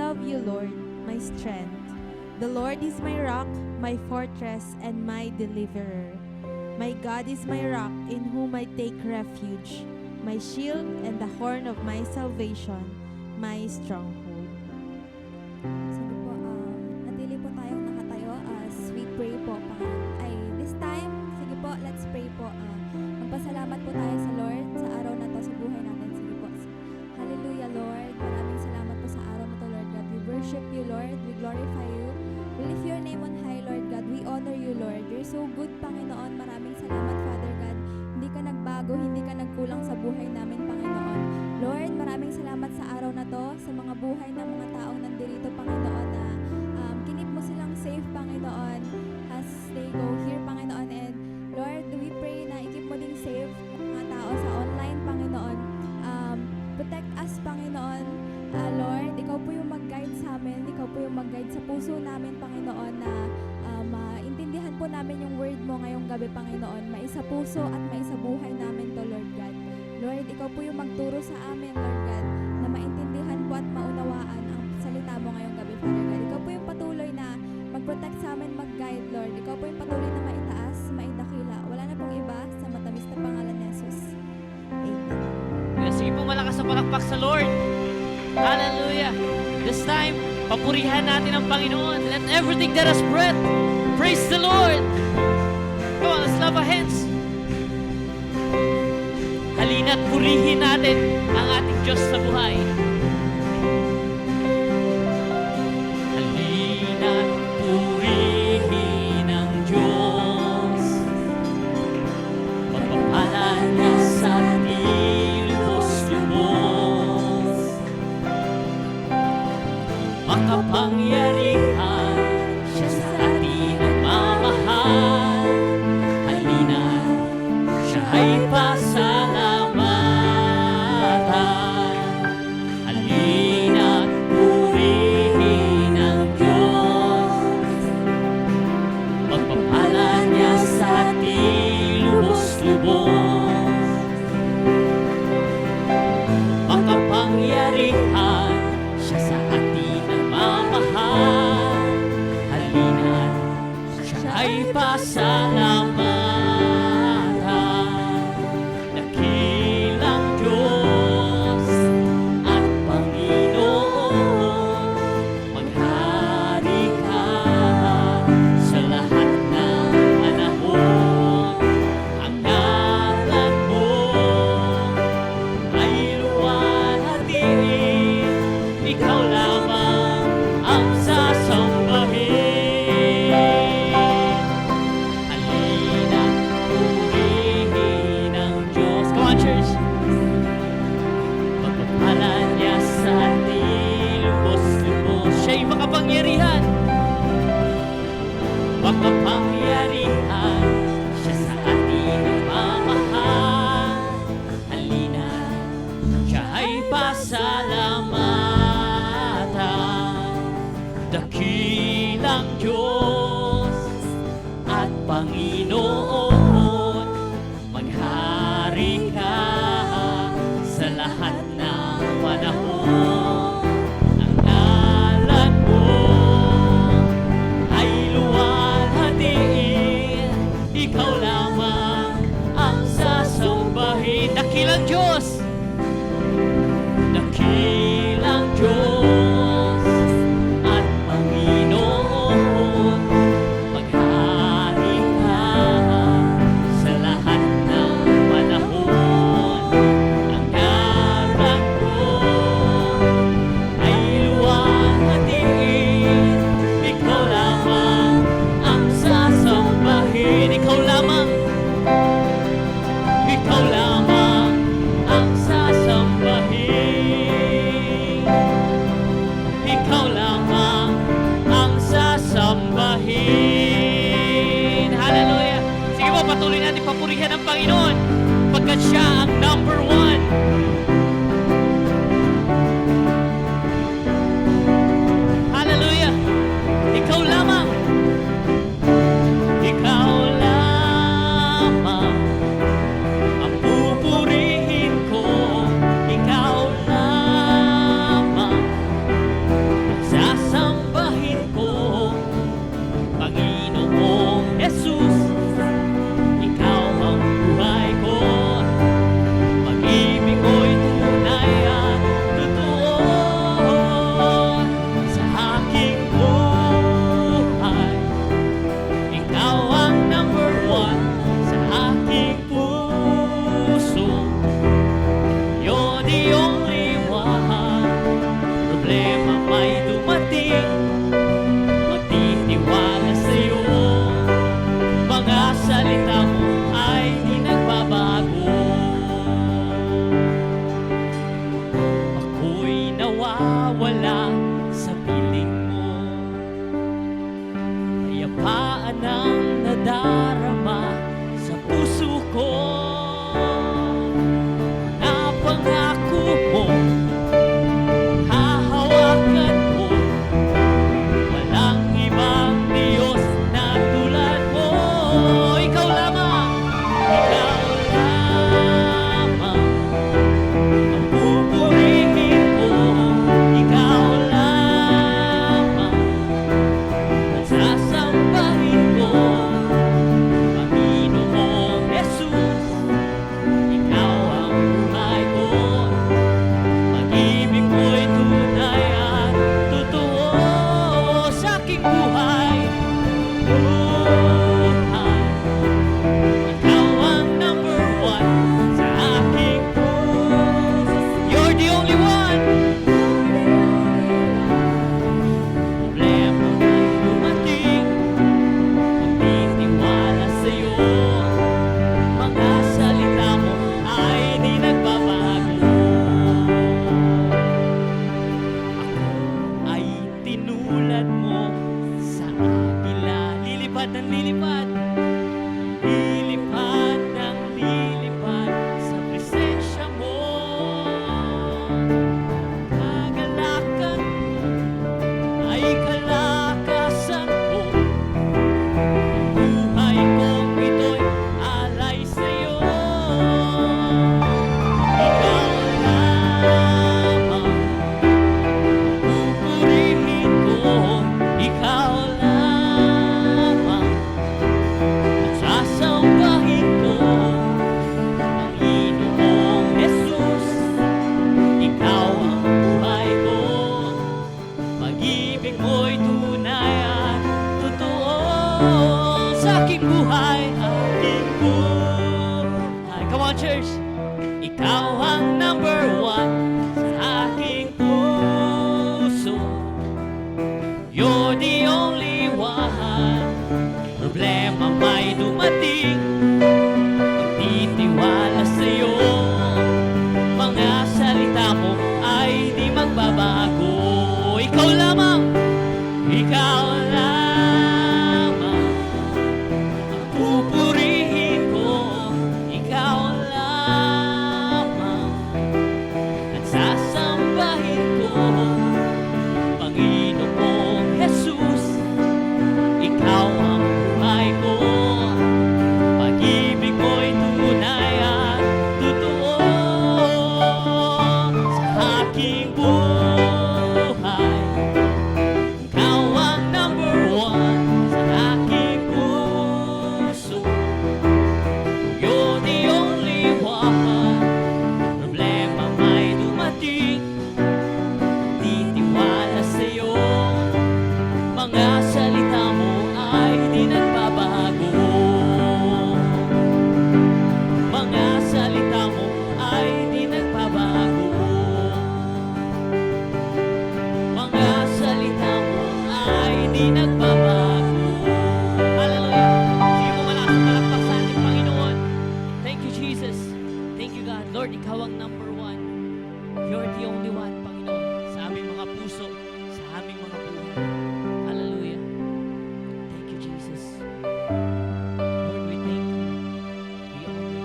love you, Lord, my strength. The Lord is my rock, my fortress, and my deliverer. My God is my rock, in whom I take refuge, my shield and the horn of my salvation, my stronghold. Sige po, natili po tayong nakatayo as we pray po, Panginoon. This time, sige po, let's pray po. Magpasalamat po tayo sa Lord sa araw na to, sa buhay natin. Sige po. Hallelujah, Lord. Maraming salamat po sa araw na to, Lord God. We worship you, Lord. We glorify you. We lift your name on high, Lord God. We honor you, Lord. You're so good, Panginoon. Maraming salamat, Father God. Hindi ka nagbago, hindi ka nagkulang sa buhay namin, Panginoon. Lord, maraming salamat sa araw na to, sa mga buhay ng mga taong nandito, Panginoon, na kinip mo silang safe, Panginoon, as they go here, Panginoon. And Lord, we pray na ikip mo din safe mga tao sa online, Panginoon. Protect us, Panginoon. Lord, ikaw po yung mag-guide sa amin. Ikaw po yung mag-guide sa puso namin, Panginoon, na maintindihan po namin yung word mo ngayong gabi, Panginoon. Maisa puso at maisa buhay namin to, Lord God. Lord, ikaw po yung magturo sa amin, Lord God, na maintindihan po at maunawaan ang salita mo ngayong gabi, Father God. Ikaw po yung patuloy na mag-protect sa amin, mag-guide, Lord. Ikaw po yung patuloy na maitaas, maidakila. Wala na pong iba sa matamis na pangalan ni Jesus. Amen. Sige po, malakas na palakpak sa Lord. Hallelujah. This time, papurihan natin ang Panginoon. Let everything that has breath praise the Lord. Come on, let's clap our hands. Halina't purihin natin ang ating Diyos sa buhay. Halina't purihin ang Diyos. Pagpapalan niya sa lubos-lubos. Makapangyarihan siya sa ating nagmamahal. Halina't siya ay pasalamatan. Halina't purihin ang Diyos. Pagpapalan niya sa ating lubos-lubos. Makapangyarihan siya sa ating nagmamahal. Halina't siya ay pasalamatan. Dakilang Diyos at Panginoon, maghari ka sa lahat ng panahon. Ang ngalan mo ay luwalhatiin, ikaw lamang ang sasambahin. Halina't purihin ang Diyos. Come on, church. Pagpapalan niya sa ating lubos-lubos. Siya'y makapangyarihan. Makapangyarihan siya sa ating nagmamahal. Halina't siya ay pasalamatan. Dakilang Diyos at Panginoon, maghari ka sa lahat ng panahon. Ang ngalan mo ay luwalhatiin, ikaw lamang ang sasambahin. Dakilang Diyos, dakilang Diyos at Panginoon, maghari ka sa lahat ng panahon. Ang ngalan mo ay luwalhatiin, ikaw lamang ang sasambahin. Ikaw lamang, ikaw lamang ang sasambahin. Ikaw lamang ang sasambahin. Hallelujah. Sige po, patuloy natin papurihan ang Panginoon pagkat siya ang number one. Hallelujah. Ikaw lamang. Ikaw lamang ang pupurihin ko. Ikaw lamang ang nawawala sa piling mo. Kapayapaan ang nadarama sa puso ko. Napangako mo, hahawakan mo, walang ibang Diyos na tulad mo. Ikaw lamang, ikaw lamang ang pupurihin ko. Ikaw lamang ang sasambahin ko. Panginoong Jesus, ikaw ang buhay ko. Pag-ibig mo'y tunay at totoo sa aking buhay. Ikaw ang number one sa aking puso. You're the only one. Problema ay dumating, magtitiwala sa'yo. Mga salita mo ay di nagbabago. Ako ay tinulad mo sa agila. Lilipad ng lilipad, lilipad ng lilipad sa presensya mo. Kagalakan ay kalakasan ko. Buhay kong ito'y alay sa'yo. Ikaw lamang pupurihin ko. Ikaw lamang at sasambahin ko. Panginoong Jesus, ikaw ang buhay ko. Pag-ibig mo'y tunay at totoo sa aking buhay, aking buhay. Come on, church! Ikaw ang number one sa aking puso. You're the only one. Problema may dumating, magtitiwala sa'yo. Mga salita mo ay di magbabago. Ikaw lamang, ikaw lamang ang pupurihin ko. Ikaw lamang at sasambahin ko. Panginoong Jesus, ikaw ang buhay ko. Pag-ibig mo'y tunay at totoo sa aking buhay. Ikaw ang number one sa aking puso. You're the only one. Problema may dumating, titiwala sa'yo. Mga salita mo ay di nagbabago. Mga salita mo ay di nagbabago. Mga salita mo ay di nagbabago. Hallelujah! Sige mo malakas ang palakpak sa ating Panginoon. Thank you, Jesus. Thank you, God. Lord, ikaw ang number one. You're the only one, Panginoon, sa aming mga puso, sa aming mga buhay. Hallelujah. Thank you, Jesus. Lord, we thank you. We honor you.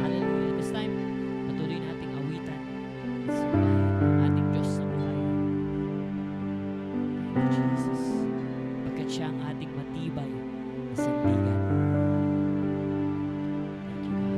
Hallelujah. This time, patuloy nating awitan at sambahin ang ating Diyos sa buhay. Thank you, Jesus. Pagkat siya ang ating matibay na sandigan. Thank you, God.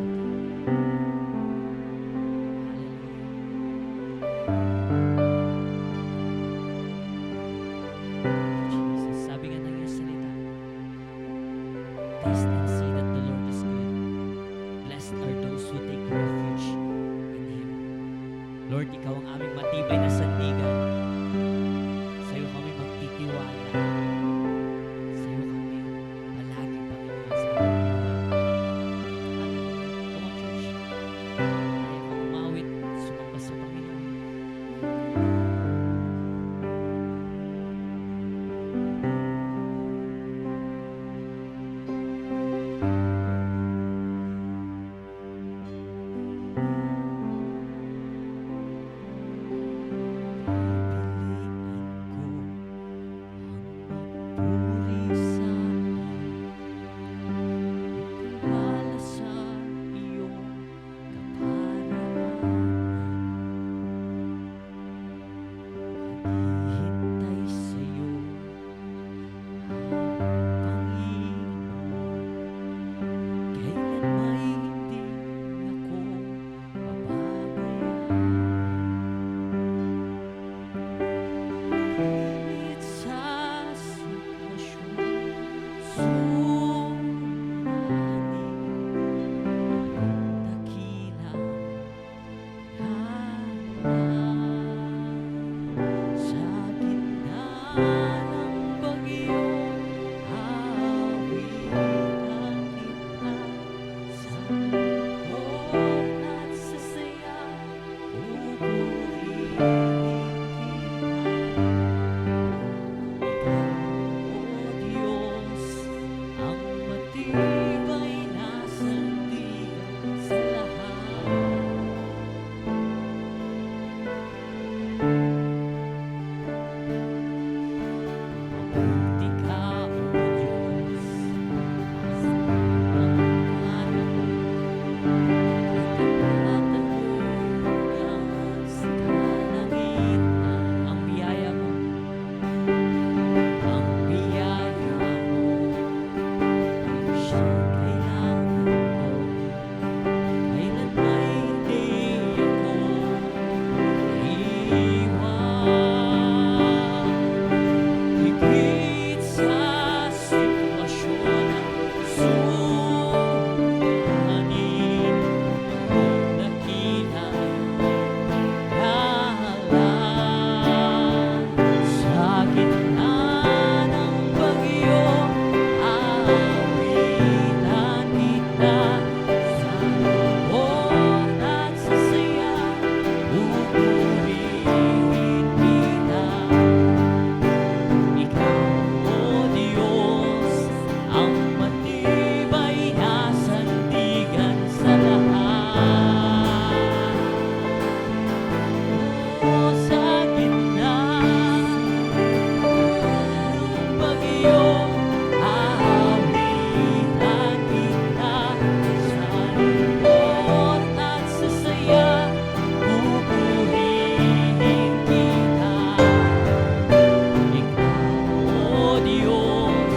hintay sa'yo, Panginoon. Kailan may hindi ako papabayaan. Kahit sa sitwasyon suliranin, dakilang sa gitna ng bagyo, awitan kita sa lungkot at sa saya, pupurihin kita. Ikaw, O Diyos, ang matibay na sandigan sa lahat. Mabuti ka, O Diyos, sa ibang panahon, katatalunan sa kalangitan. Ang biyaya mo, siyang kailangan ko. Kailan may hindi ako iwan. Higit sa sitwasyon na suliranin, dakilang kalan sa gitna ng bagyo, awitan kita sa lungkot at sa saya, pupurihin kita. Ikaw, O Diyos, ang matibay na sandigan sa lahat. O sa gitna ng bagyo, awitan kita sa lungkot at sa saya, pupurihin kita. Ikaw, O Diyos,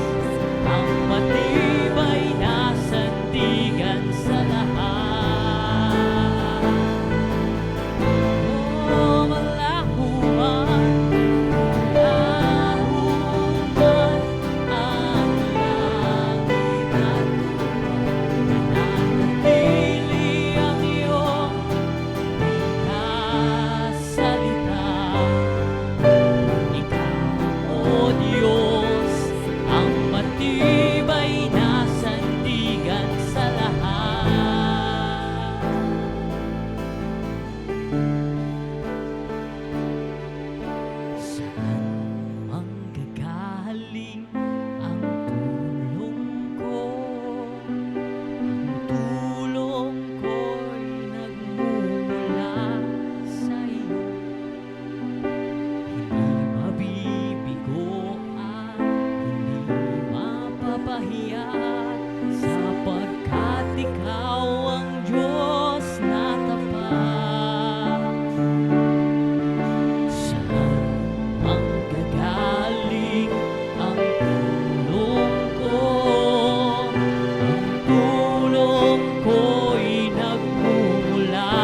ang matibay na sandigan sa lahat. O malaho man ang langit at lupa, nananatili ang iyong salita. Ikaw, O Diyos, ang matibay na sandigan sa lahat. Saan manggagaling ang tulong ko? Ang tulong ko'y nagmumula sa iyo. Hindi mabibigo at hindi mapapahiya, sapagkat ikaw ang Diyos na tapat. Saan manggagaling ang tulong ko? Ang tulong ko'y nagmumula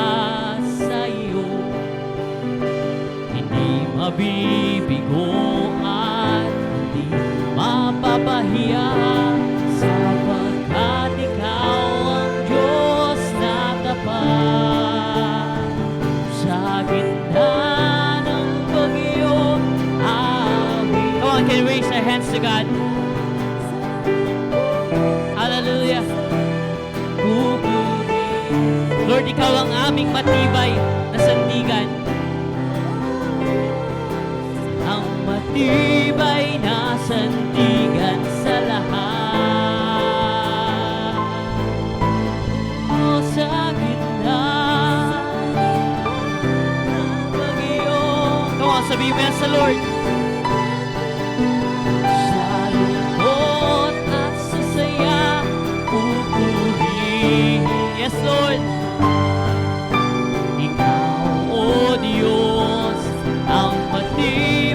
sa iyo. Hindi mabibigo at hindi mapapahiya, sapagkat ikaw ang Diyos na tapat. Sa gitna ng bagyo, Come on, can we raise our hands to God? Hallelujah. Lord, ikaw ang aming matibay na sandigan. Ang matibay na sandigan sa lahat. O sa gitna ng bagyo. Come on, sabihin mo yan sa Lord. Sa lungkot at sa saya, pupurihin. Yes, Lord. Ikaw, O Diyos, ang matibay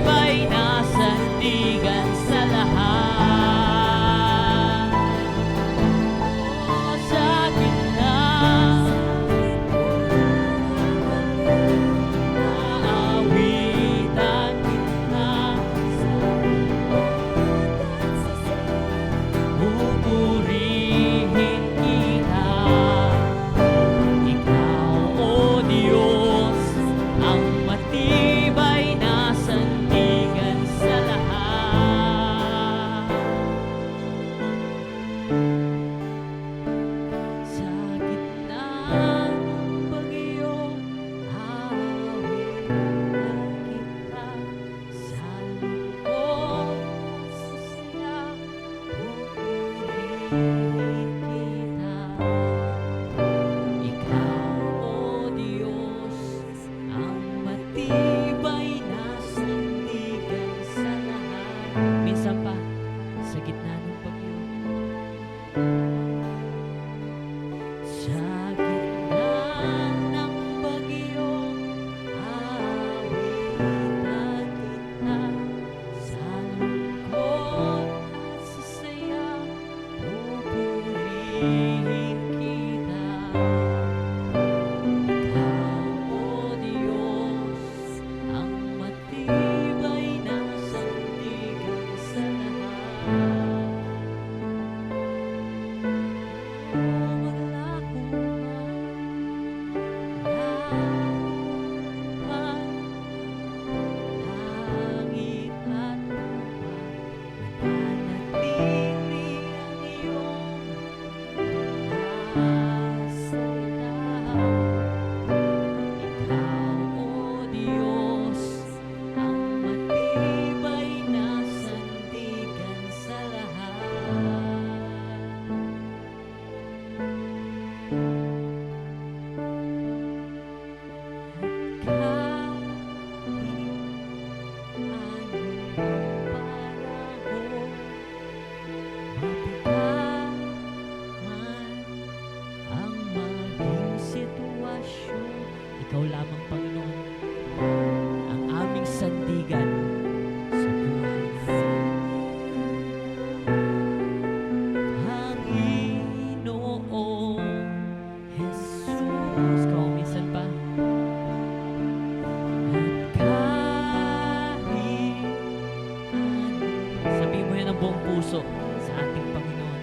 ng buong puso sa ating Panginoon.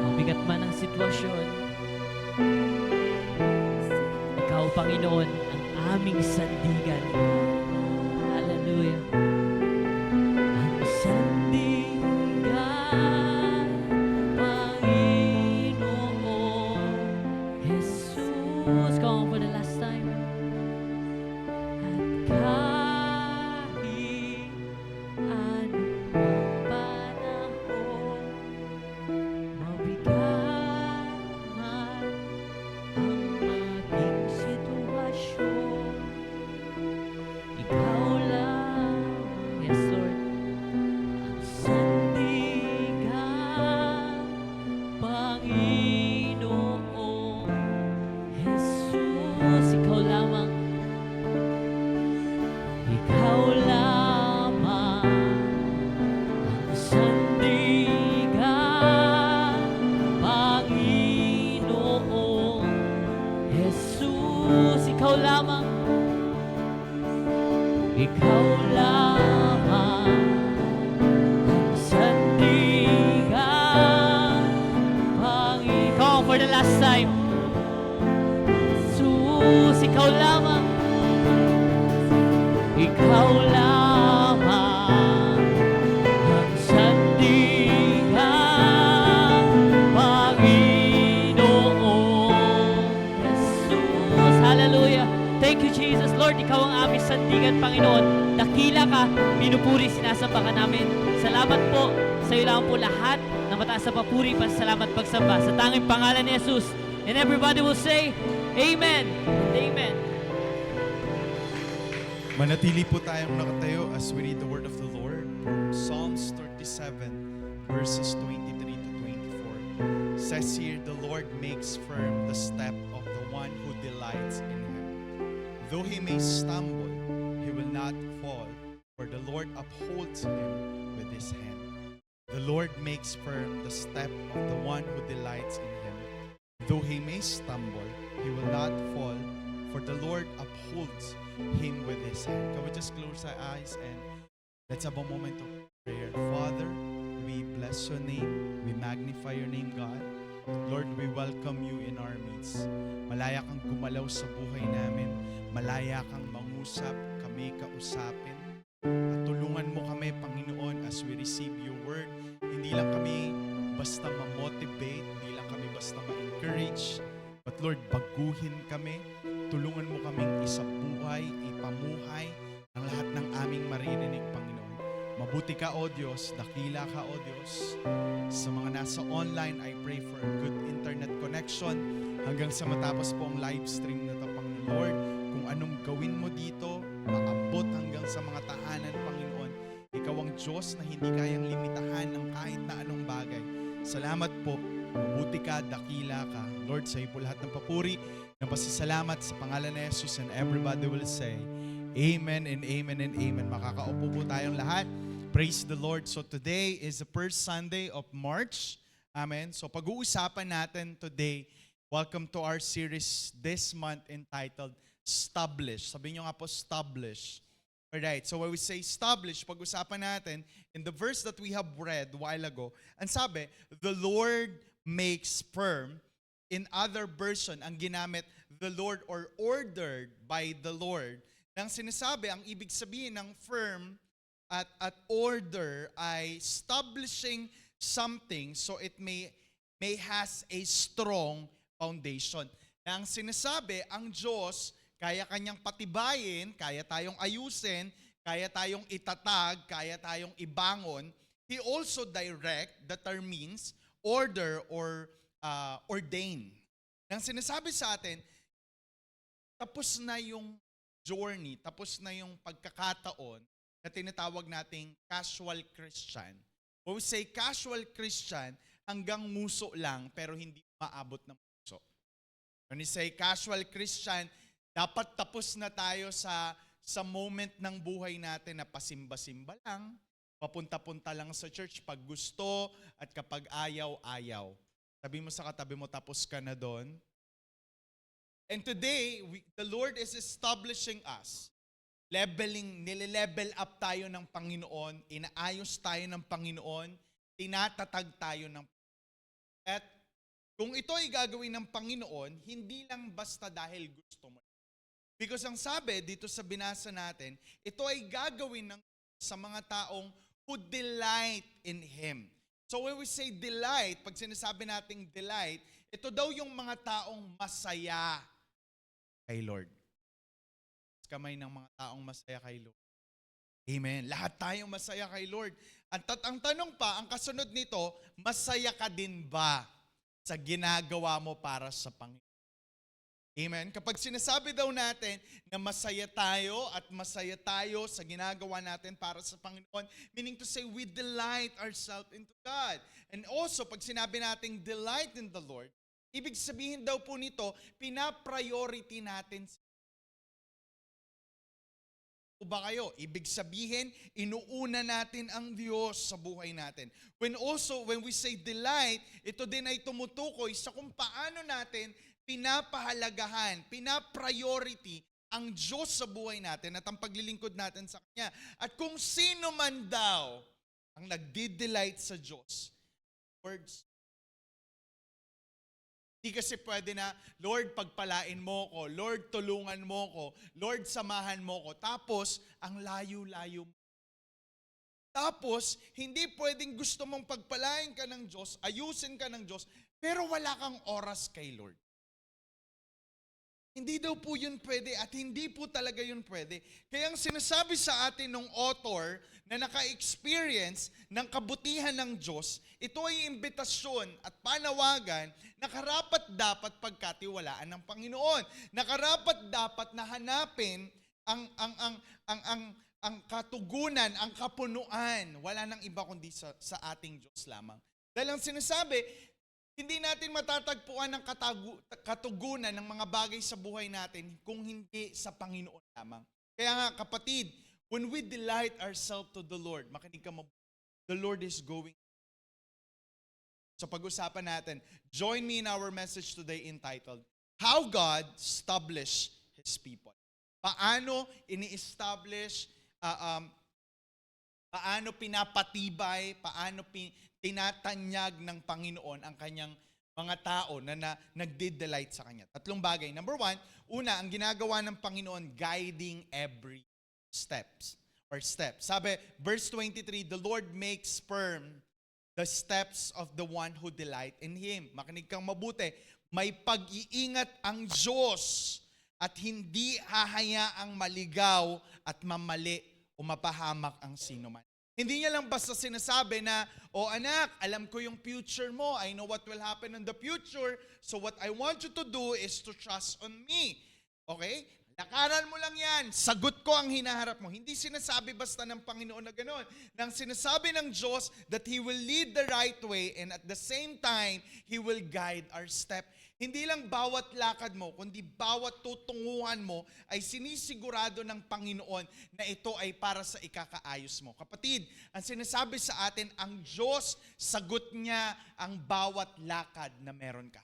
Mabigat man ang sitwasyon, Ikaw, Panginoon, ang aming sandigan. Hallelujah. Ang sandigan, Panginoon Jesus. Come on for the last time. At kahit anong panahon, mabigat man ang ating sitwasyon, Ikaw lang, yes Lord, ang sandigan, Panginoon Jesus. Ikaw lamang, Ikaw lamang ang sandigan, Panginoon Jesus. Ikaw lamang, Ikaw lamang ang sandigan, Come on for the last time. Jesus, Ikaw lamang, Ikaw lamang ang sandigan, Panginoon Jesus. Hallelujah. Thank you, Jesus. Lord, Ikaw ang aming sandigan, Panginoon. Dakila ka, pinupuri, sinasamba ka namin. Salamat po. Sa iyo lang po lahat na mataas sa papuri, pasalamat, pagsamba sa tanging pangalan ni Jesus. And everybody will say, Amen. Amen. Manatili po tayong nakatayo as we read the word of the Lord from Psalms 37, verses 23 to 24. Says here, the Lord makes firm the step of the one who delights in him. Though he may stumble, he will not fall, for the Lord upholds him with his hand. The Lord makes firm the step of the one who delights in him. Though he may stumble, he will not fall, for the Lord upholds him with his hand. Can we just close our eyes and let's have a moment of prayer. Father, we bless your name. We magnify your name, God. Lord, we welcome you in our midst. Malaya kang gumalaw sa buhay namin. Malaya kang mangusap, kami kausapin. At tulungan mo kami, Panginoon, as we receive your word. Hindi lang kami basta ma-motivate, hindi lang kami basta ma-encourage, but Lord, baguhin kami. Tulungan mo kaming isabuhay, ipamuhay ang lahat ng aming maririnig, Panginoon. Mabuti ka, O Diyos. Dakila ka, O Diyos. Sa mga nasa online, I pray for a good internet connection hanggang sa matapos po ang live stream na ito, Panginoon. Lord, kung anong gawin mo dito, maabot hanggang sa mga tahanan, Panginoon. Ikaw ang Diyos na hindi kayang limitahan ng kahit na anong bagay. Salamat po. Mabuti ka, dakila ka. Lord, sa iyo po lahat ng papuri, ng pasasalamat sa pangalan ni Jesus, and everybody will say, Amen and Amen and Amen. Makakaupo po tayong lahat. Praise the Lord. So today is the first Sunday of March. Amen. So pag-uusapan natin today, welcome to our series this month entitled Establish. Sabihin nyo nga po, establish. Alright, so when we say establish, pag-usapan natin, in the verse that we have read a while ago, ang sabi, the Lord makes firm. In other version, ang ginamit, the Lord or ordered by the Lord. Nang sinasabi, ang ibig sabihin ng firm at order ay establishing something so it may has a strong foundation. Nang sinasabi, ang Diyos, kaya kanyang patibayin, kaya tayong ayusin, kaya tayong itatag, kaya tayong ibangon. He also direct, the term means order or ordain. Nang sinasabi sa atin, tapos na yung journey, tapos na yung pagkakataon na tinatawag nating casual Christian. When we say casual Christian, hanggang muso lang pero hindi maabot ng muso. When we say casual Christian, dapat tapos na tayo sa moment ng buhay natin na pasimba-simba lang, papunta-punta lang sa church pag gusto at kapag ayaw-ayaw. Sabi mo sa katabi mo, tapos ka na doon. And today, the Lord is establishing us nile-level up tayo ng Panginoon, inaayos tayo ng Panginoon, tinatatag tayo ng Panginoon. At kung ito ay gagawin ng Panginoon, hindi lang basta dahil gusto mo. Because ang sabi dito sa binasa natin, ito ay gagawin sa mga taong who delight in Him. So when we say delight, pag sinasabi nating delight, ito daw yung mga taong masaya kay Lord. Kamay ng mga taong masaya kay Lord. Amen. Lahat tayong masaya kay Lord. Ang tanong pa, ang kasunod nito, masaya ka din ba sa ginagawa mo para sa Panginoon? Amen. Kapag sinasabi daw natin na masaya tayo at masaya tayo sa ginagawa natin para sa Panginoon, meaning to say we delight ourselves into God. And also, pag sinabi nating delight in the Lord, ibig sabihin daw po nito, pina-priority natin ba kayo? Ibig sabihin, inuuna natin ang Diyos sa buhay natin. When we say delight, ito din ay tumutukoy sa kung paano natin pinapahalagahan, pinapriority ang Diyos sa buhay natin at ang paglilingkod natin sa Kanya. At kung sino man daw ang nagdi-delight sa Diyos, words, di kasi pwede na, Lord, pagpalain mo ko. Lord, tulungan mo ko. Lord, samahan mo ko. Tapos, ang layo-layo mo. Tapos, hindi pwedeng gusto mong pagpalain ka ng Diyos, ayusin ka ng Diyos, pero wala kang oras kay Lord. Hindi daw po yun pwede at hindi po talaga yun pwede. Kaya ang sinasabi sa atin ng author na naka-experience ng kabutihan ng Diyos, ito ay imbitasyon at panawagan na karapat-dapat pagkatiwalaan ng Panginoon. Na karapat-dapat na hanapin ang katugunan, ang kapunuan. Wala nang iba kundi sa ating Diyos lamang. Dahil ang sinasabi, hindi natin matatagpuan ang katugunan ng mga bagay sa buhay natin kung hindi sa Panginoon lamang. Kaya nga kapatid, when we delight ourselves to the Lord, makinig ka mabuti, the Lord is going. So pag-usapan natin, join me in our message today entitled, How God Established His People. Paano ini-establish, paano pinapatibay, paano tinatanyag ng Panginoon ang kanyang mga tao na nagde-delight sa Kanya. Tatlong bagay. Number one, ang ginagawa ng Panginoon, guiding every steps. Sabi, verse 23, the Lord makes firm the steps of the one who delight in Him. Makinig kang mabuti. May pag-iingat ang Diyos at hindi hahayaang maligaw at mamali o mapahamak ang sinuman. Hindi niya lang basta sinasabi na, anak, alam ko yung future mo. I know what will happen in the future. So what I want you to do is to trust on me. Okay? Lakaran mo lang yan. Sagot ko ang hinaharap mo. Hindi sinasabi basta ng Panginoon na gano'n. Nang sinasabi ng Diyos that He will lead the right way and at the same time, He will guide our step. Hindi lang bawat lakad mo, kundi bawat tutunguhan mo ay sinisigurado ng Panginoon na ito ay para sa ikakaayos mo. Kapatid, ang sinasabi sa atin, ang Diyos, sagot niya ang bawat lakad na meron ka.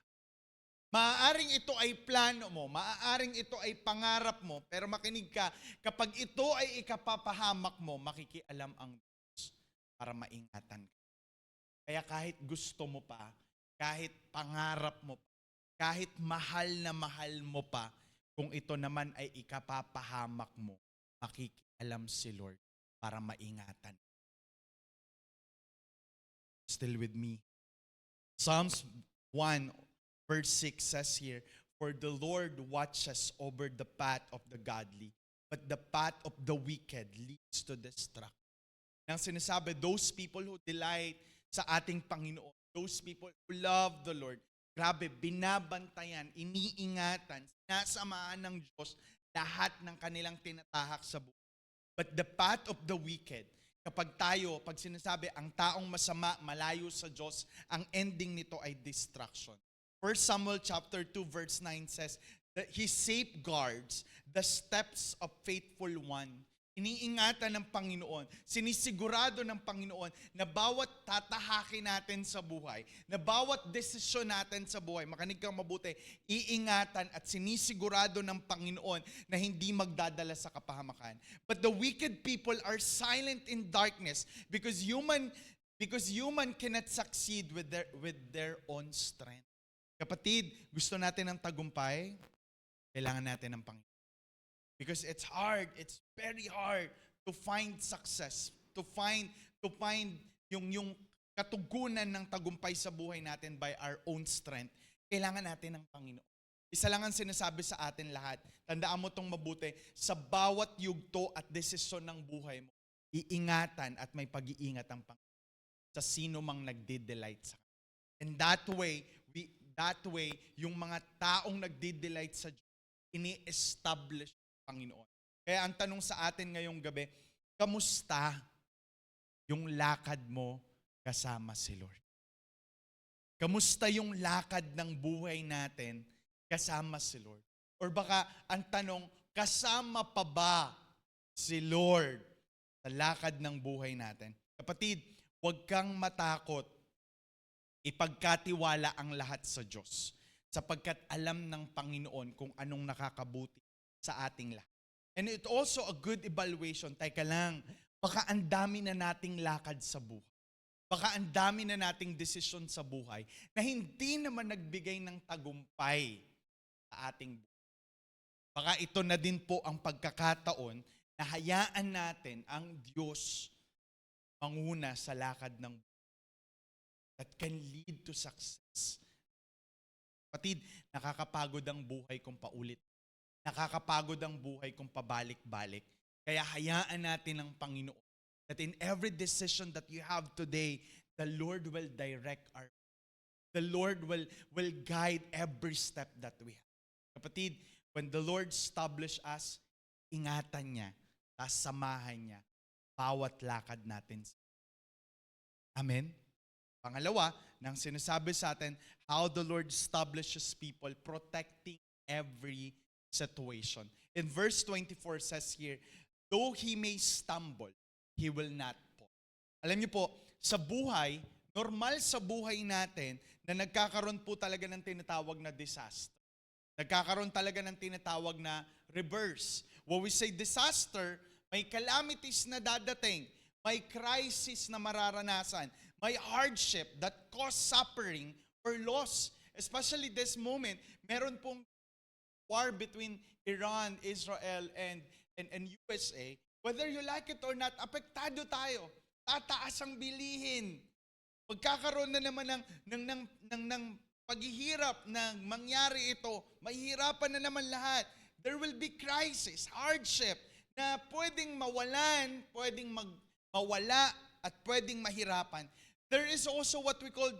Maaaring ito ay plano mo, maaaring ito ay pangarap mo, pero makinig ka, kapag ito ay ikapapahamak mo, makikialam ang Diyos para maingatan ka. Kaya kahit gusto mo pa, kahit pangarap mo pa, kahit mahal na mahal mo pa, kung ito naman ay ikapapahamak mo, makikialam si Lord para maingatan. Still with me. Psalms 1 verse 6 says here, For the Lord watches over the path of the godly, but the path of the wicked leads to destruction. Nang sinasabi, those people who delight sa ating Panginoon, those people who love the Lord, grabe, binabantayan, iniingatan, sinasamahan ng Diyos lahat ng kanilang tinatahak sa buhay. But the path of the wicked, pag sinasabi, ang taong masama, malayo sa Diyos, ang ending nito ay destruction. 1 Samuel chapter 2 verse 9 says that He safeguards the steps of faithful one. iniingatan ng Panginoon, sinisigurado ng Panginoon na bawat tatahakin natin sa buhay, na bawat desisyon natin sa buhay, makinig kang mabuti, iingatan at sinisigurado ng Panginoon na hindi magdadala sa kapahamakan. But the wicked people are silent in darkness because human cannot succeed with their own strength. Kapatid, gusto natin ng tagumpay, kailangan natin ng Panginoon. Because it's very hard to find success, to find yung katugunan ng tagumpay sa buhay natin by our own strength. Kailangan natin ng Panginoon. Isa lang ang sinasabi sa atin lahat. Tandaan mo tong mabuti, sa bawat yugto at desisyon ng buhay mo, iingatan at may pag-iingat ang Panginoon sa sino mang nagde-delight sa Kanya. And that way, yung mga taong nagde-delight sa Diyos, ini-establish Panginoon. Kaya ang tanong sa atin ngayong gabi, kamusta yung lakad mo kasama si Lord? Kamusta yung lakad ng buhay natin kasama si Lord? Or baka ang tanong, kasama pa ba si Lord sa lakad ng buhay natin? Kapatid, huwag kang matakot. Ipagkatiwala ang lahat sa Diyos sapagkat alam ng Panginoon kung anong nakakabuti sa ating lahat. And it also a good evaluation. Teka lang, baka ang dami na nating lakad sa buhay. Baka ang dami na nating desisyon sa buhay na hindi naman nagbigay ng tagumpay sa ating buhay. Baka ito na din po ang pagkakataon na hayaan natin ang Diyos manguna sa lakad ng buhay that can lead to success. Kapatid, nakakapagod ang buhay kung paulit. Nakakapagod ang buhay kung pabalik-balik. Kaya hayaan natin ang Panginoon that in every decision that you have today, the Lord will direct our path. The Lord will guide every step that we have. Kapatid, when the Lord establish us, ingatan niya, samahan niya, bawat lakad natin. Amen? Pangalawa, nang sinasabi sa atin, how the Lord establishes people, protecting every situation. In verse 24 says here, though he may stumble, he will not fall. Alam niyo po, sa buhay, normal sa buhay natin na nagkakaroon po talaga ng tinatawag na disaster. Nagkakaroon talaga ng tinatawag na reverse. When we say disaster, may calamities na dadating, may crisis na mararanasan, may hardship that cause suffering or loss. Especially this moment, meron pong war between Iran, Israel, and USA. Whether you like it or not, apektado tayo. Tataas ang bilihin. Magkakaroon na naman ng paghihirap na mangyari ito. Mahihirapan na naman lahat. There will be crisis, hardship, na pwedeng mawalan, pwedeng mawala, at pwedeng mahirapan. There is also what we call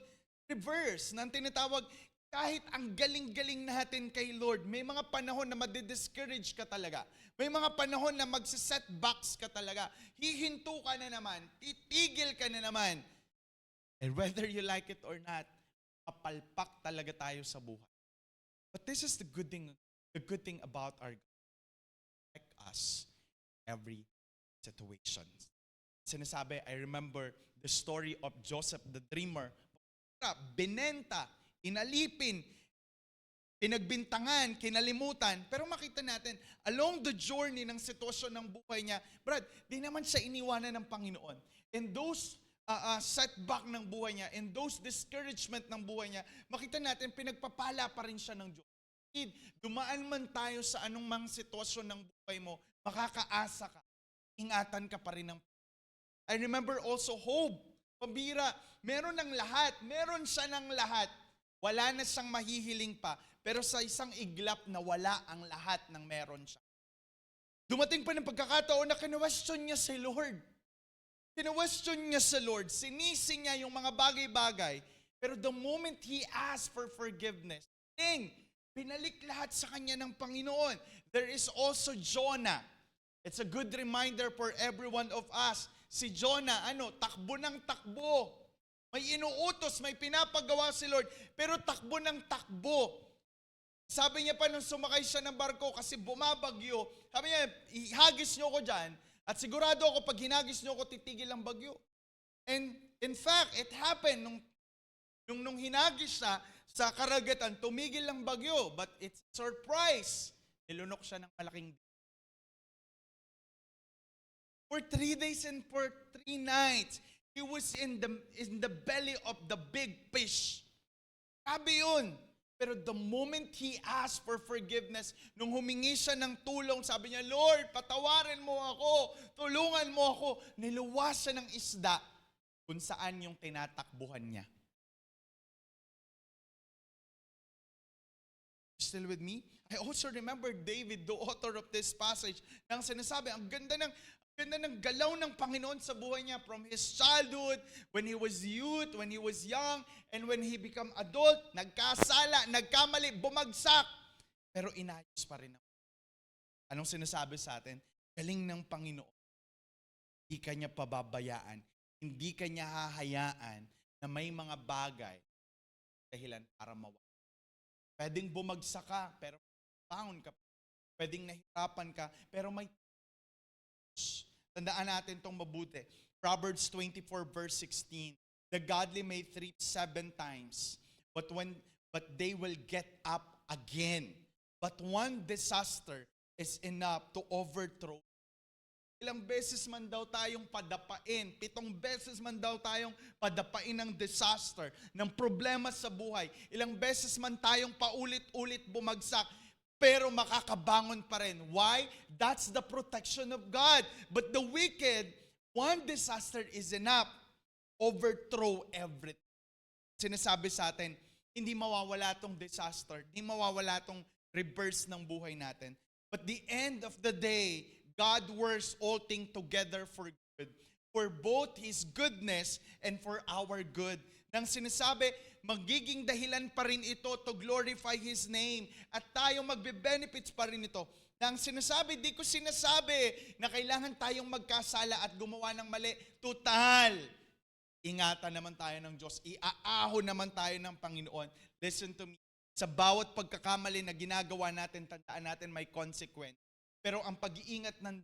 reverse, na tinatawag, kahit ang galing-galing natin kay Lord, may mga panahon na madidiscourage ka talaga. May mga panahon na magsisetbacks ka talaga. Hihinto ka na naman. Titigil ka na naman. And whether you like it or not, papalpak talaga tayo sa buhay. But this is the good thing about our God. Like us, every situation. Sinasabi, I remember the story of Joseph the dreamer. Binenta, inalipin, pinagbintangan, kinalimutan. Pero makita natin, along the journey ng sitwasyon ng buhay niya, Brad, di naman siya iniwanan ng Panginoon. And those setback ng buhay niya, and those discouragement ng buhay niya, makita natin, pinagpapala pa rin siya ng Diyos. Dumaan man tayo sa anumang sitwasyon ng buhay mo, makakaasa ka, ingatan ka pa rin ng Panginoon. I remember also Job, pambira, meron ng lahat, meron siya ng lahat. Wala na siyang mahihiling pa, pero sa isang iglap na wala ang lahat ng meron siya. Dumating pa ng pagkakataon na kinwestiyon niya si Lord. Kinwestiyon niya sa Lord, sinisi niya yung mga bagay-bagay, pero the moment he asked for forgiveness, pinalik lahat sa kanya ng Panginoon. There is also Jonah. It's a good reminder for every one of us. Si Jonah, takbo ng takbo. May inuutos, may pinapagawa si Lord, pero takbo ng takbo. Sabi niya pa nung sumakay siya ng barko kasi bumabagyo, sabi niya, ihagis niyo ko dyan, At sigurado ako, pag hinagis niyo ako, titigil ang bagyo. And in fact, it happened nung hinagis siya sa karagatan, tumigil ang bagyo. But it's surprise. Nilunok siya ng malaking. For 3 days and for 3 nights, he was in the belly of the big fish. Sabi yun. Pero the moment he asked for forgiveness, nung humingi siya ng tulong, sabi niya, Lord, patawarin mo ako, tulungan mo ako. Niluwas siya ng isda kung saan yung tinatakbuhan niya. Still with me? I also remember David, the author of this passage, nang sinasabi, ang ganda ng galaw ng Panginoon sa buhay niya from his childhood, when he was youth, when he was young, and when he become adult, nagkasala, nagkamali, bumagsak. Pero inayos pa rin. Anong sinasabi sa atin? Galing ng Panginoon. Hindi ka niya pababayaan. Hindi ka niya hahayaan na may mga bagay dahilan para mawala. Pwedeng bumagsak ka, pero bangon ka. Pwedeng nahirapan ka, pero may tandaan natin itong mabuti. Proverbs 24 verse 16. The godly may trip 7 times, but they will get up again. But one disaster is enough to overthrow. Ilang beses man daw tayong padapain, 7 beses man daw tayong padapain ng disaster, ng problema sa buhay. Ilang beses man tayong paulit-ulit bumagsak, pero makakabangon pa rin. Why? That's the protection of God. But the wicked, one disaster is enough. Overthrow everything. Sinasabi sa atin, hindi mawawala tong disaster, hindi mawawala tong reverse ng buhay natin. But the end of the day, God works all things together for good. For both His goodness and for our good. Nang sinasabi, magiging dahilan pa rin ito to glorify His name. At tayo magbe-benefits pa rin ito. Nang sinasabi, di ko sinasabi na kailangan tayong magkasala at gumawa ng mali. Total. Ingatan naman tayo ng Diyos. Iaahon naman tayo ng Panginoon. Listen to me. Sa bawat pagkakamali na ginagawa natin, tandaan natin may consequence. Pero ang pag-iingat ng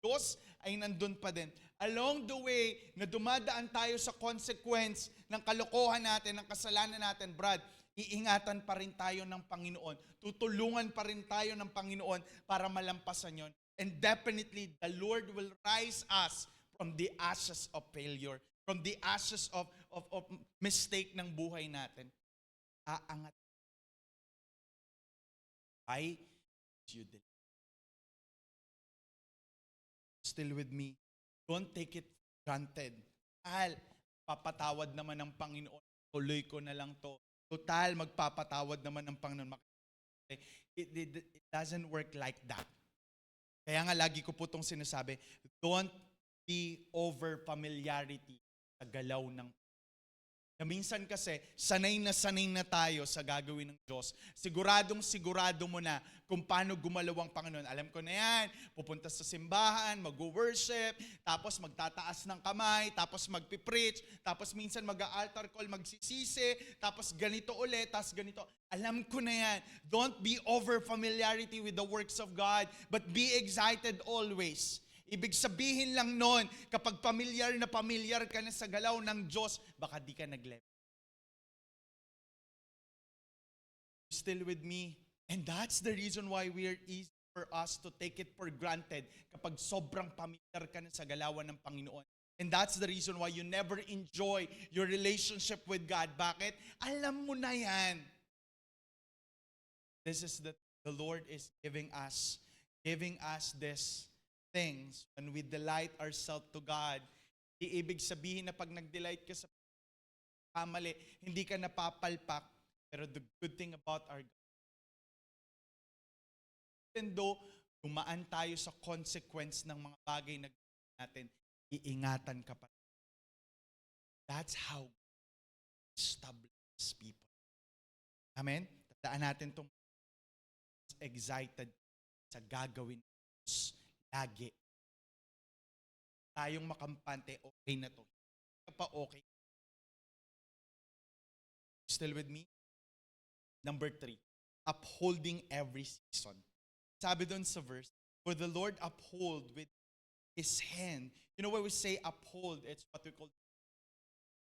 Diyos ay nandun pa din. Along the way, na dumadaan tayo sa consequence ng kalokohan natin, ng kasalanan natin, Brad, iingatan pa rin tayo ng Panginoon. Tutulungan pa rin tayo ng Panginoon para malampasan yon. And definitely, the Lord will rise us from the ashes of failure, from the ashes of mistake ng buhay natin. Aangat. I you deliver. Still with me. Don't take it for granted. Papatawad naman ng Panginoon. Tuloy ko na lang to. Total, magpapatawad naman ng Panginoon. It doesn't work like that. Kaya nga lagi ko po itong sinasabi, don't be over familiarity sa galaw ng na minsan kasi, sanay na tayo sa gagawin ng Diyos. Sigurado mo na kung paano gumalaw ang Panginoon. Alam ko na yan, pupunta sa simbahan, mag-worship, tapos magtataas ng kamay, tapos magpipreach, tapos minsan mag-altar call, magsisisi, tapos ganito ulit, tapos ganito. Alam ko na yan. Don't be over familiarity with the works of God, but be excited always. Ibig sabihin lang nun, kapag pamilyar ka na sa galaw ng Diyos, baka di ka nag-level. Still with me? And that's the reason why we are easy for us to take it for granted kapag sobrang pamilyar ka na sa galawan ng Panginoon. And that's the reason why you never enjoy your relationship with God. Bakit? Alam mo na yan. This is the Lord is giving us this things when we delight ourselves to God. Ibig sabihin na pag nag-delight ka sa kamali, hindi ka napapalpak. Pero the good thing about our God, even though dumaan tayo sa consequence ng mga bagay na natin, iingatan ka pa. That's how God establishes people. Amen? Tandaan natin itong excited sa gagawin ng Diyos. Lagi. Tayong makampante, okay na to. Pa okay. Still with me? Number 3, upholding every season. Sabi doon sa verse, for the Lord uphold with His hand. You know, when we say uphold, it's what we call,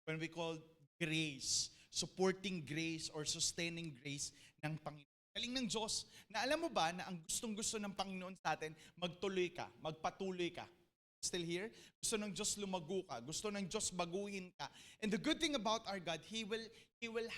when we call grace, supporting grace or sustaining grace ng Panginoon. Galing ng Diyos na alam mo ba na ang gustong-gusto ng Panginoon sa atin, magtuloy ka, magpatuloy ka. Still here? Gusto ng Diyos lumago ka. Gusto ng Diyos baguhin ka. And the good thing about our God, we will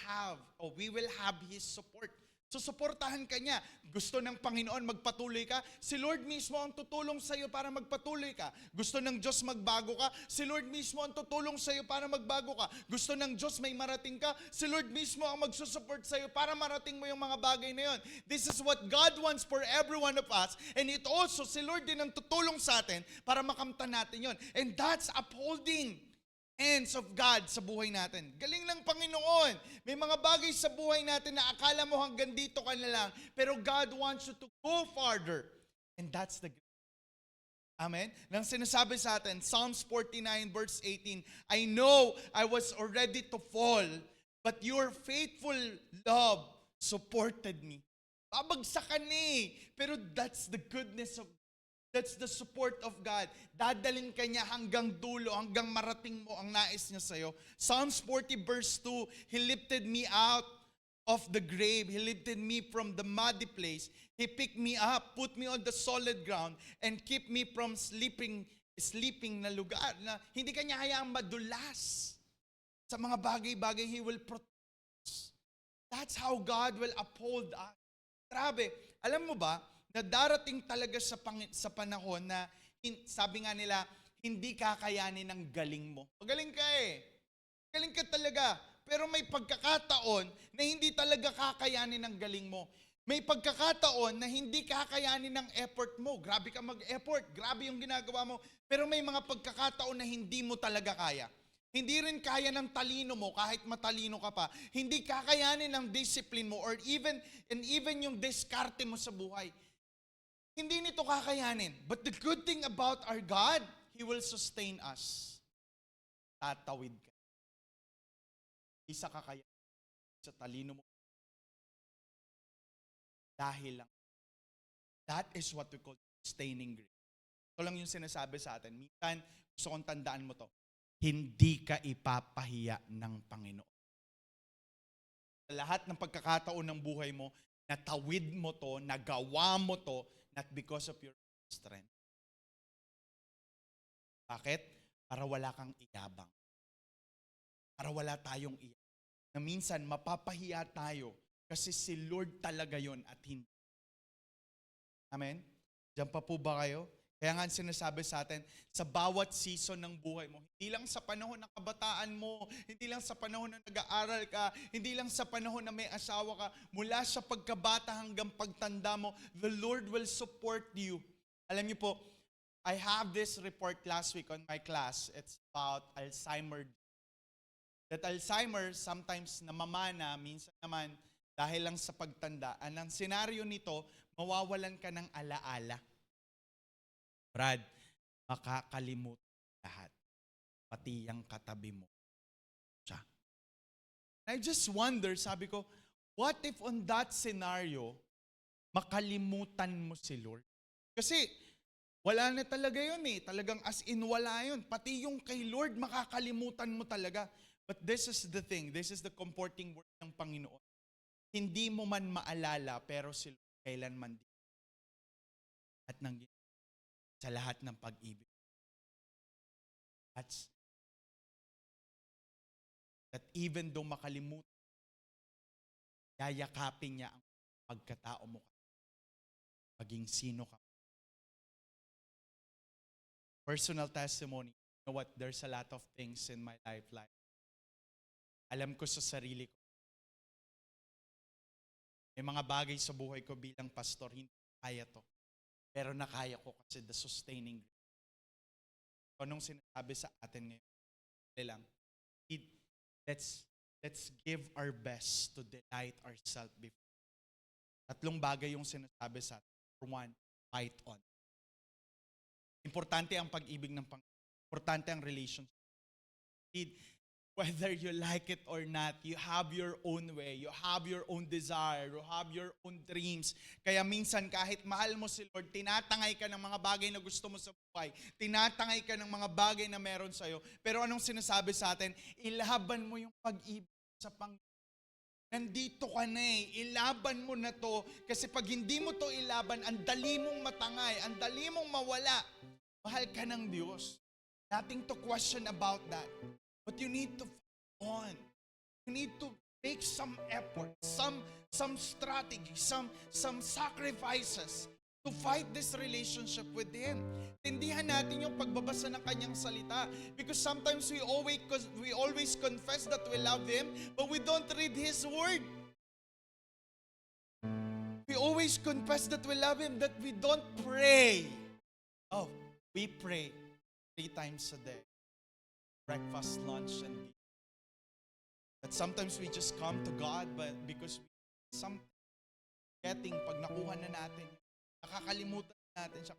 have His support. So, suportahan ka niya. Gusto ng Panginoon magpatuloy ka, si Lord mismo ang tutulong sa iyo para magpatuloy ka. Gusto ng Diyos magbago ka, si Lord mismo ang tutulong sa iyo para magbago ka. Gusto ng Diyos may marating ka, si Lord mismo ang magsusupport sa iyo para marating mo yung mga bagay na yon. This is what God wants for every one of us. And it also, si Lord din ang tutulong sa atin para makamtan natin yon. And that's upholding hands of God sa buhay natin. Galing ng Panginoon. May mga bagay sa buhay natin na akala mo hanggang dito ka na lang, pero God wants you to go farther. And that's the Amen? Nang sinasabi sa atin, Psalms 49 verse 18, I know I was already to fall, but your faithful love supported me. Babagsakan eh. Pero that's the goodness of God. That's the support of God. Dadalhin ka niya hanggang dulo, hanggang marating mo ang nais niya sa'yo. Psalms 40 verse 2, He lifted me out of the grave. He lifted me from the muddy place. He picked me up, put me on the solid ground, and keep me from sleeping na lugar. Na hindi ka niya hayaang madulas. Sa mga bagay-bagay, He will protect us. That's how God will uphold us. Grabe, alam mo ba, na darating talaga sa panahon na sabi nga nila, hindi kakayanin ng galing mo. Magaling ka eh. Magaling ka talaga. Pero may pagkakataon na hindi talaga kakayanin ng galing mo. May pagkakataon na hindi kakayanin ng effort mo. Grabe ka mag-effort. Grabe yung ginagawa mo. Pero may mga pagkakataon na hindi mo talaga kaya. Hindi rin kaya ng talino mo kahit matalino ka pa. Hindi kakayanin ng discipline mo or even yung diskarte mo sa buhay. Hindi nito kakayanin. But the good thing about our God, He will sustain us. Tatawid ka. Isa kakayanin sa talino mo. Dahil lang. That is what we call sustaining grace. Ito lang yung sinasabi sa atin. Minsan, gusto kong tandaan mo to. Hindi ka ipapahiya ng Panginoon. Sa lahat ng pagkakataon ng buhay mo, natawid mo to, nagawa mo to, not because of your strength. Bakit? Para wala kang iyabang. Para wala tayong iyabang. Na minsan, mapapahiya tayo kasi si Lord talaga yon at hindi. Amen? Diyan pa po ba kayo? Kaya nga sinasabi sa atin, sa bawat season ng buhay mo, hindi lang sa panahon ng kabataan mo, hindi lang sa panahon na nag-aaral ka, hindi lang sa panahon na may asawa ka, mula sa pagkabata hanggang pagtanda mo, the Lord will support you. Alam niyo po, I have this report last week on my class. It's about Alzheimer. That Alzheimer sometimes namamana, minsan naman dahil lang sa pagtanda. Ang senaryo nito, mawawalan ka ng alaala. Brad, makakalimutan lahat. Pati yung katabi mo. Siya. I just wonder, sabi ko, what if on that scenario, makalimutan mo si Lord? Kasi, wala na talaga yun eh. Talagang as in wala yun. Pati yung kay Lord, makakalimutan mo talaga. But this is the thing. This is the comforting word ng Panginoon. Hindi mo man maalala, pero si Lord kailanman din. At nang sa lahat ng pag-ibig. That even though makalimutan, yayakapin niya ang pagkatao mo. Maging sino ka. Personal testimony. You know what? There's a lot of things in my life. Alam ko sa sarili ko. May mga bagay sa buhay ko bilang pastor, hindi kaya to. Pero nakaya ko kasi the sustaining grace. So, anong sinasabi sa atin ngayon? Lang, let's give our best to delight ourselves before. Tatlong bagay yung sinasabi sa atin. For one, fight on. Importante ang pag-ibig ng Panginoon. Importante ang relationship. whether you like it or not, you have your own way, you have your own desire, you have your own dreams. Kaya minsan kahit mahal mo si Lord, tinatangay ka ng mga bagay na gusto mo sa buhay, tinatangay ka ng mga bagay na meron sa'yo. Pero anong sinasabi sa atin? Ilaban mo yung pag-ibig sa Panginoon. Nandito ka na ilaban mo na to, kasi pag hindi mo to ilaban, ang dali mong matangay, ang dali mong mawala. Mahal ka ng Diyos. Nothing to question about that. But you need to fight on. You need to make some effort, some strategy, some sacrifices to fight this relationship with Him. Tindihan natin yung pagbabasa ng Kanyang salita. Because sometimes we always confess that we love Him, but we don't read His Word. We always confess that we love Him, that we don't pray. Oh, we pray 3 times a day. Breakfast, lunch, and dinner. But sometimes we just come to God, but because pag nakuha na natin, nakakalimutan natin siya.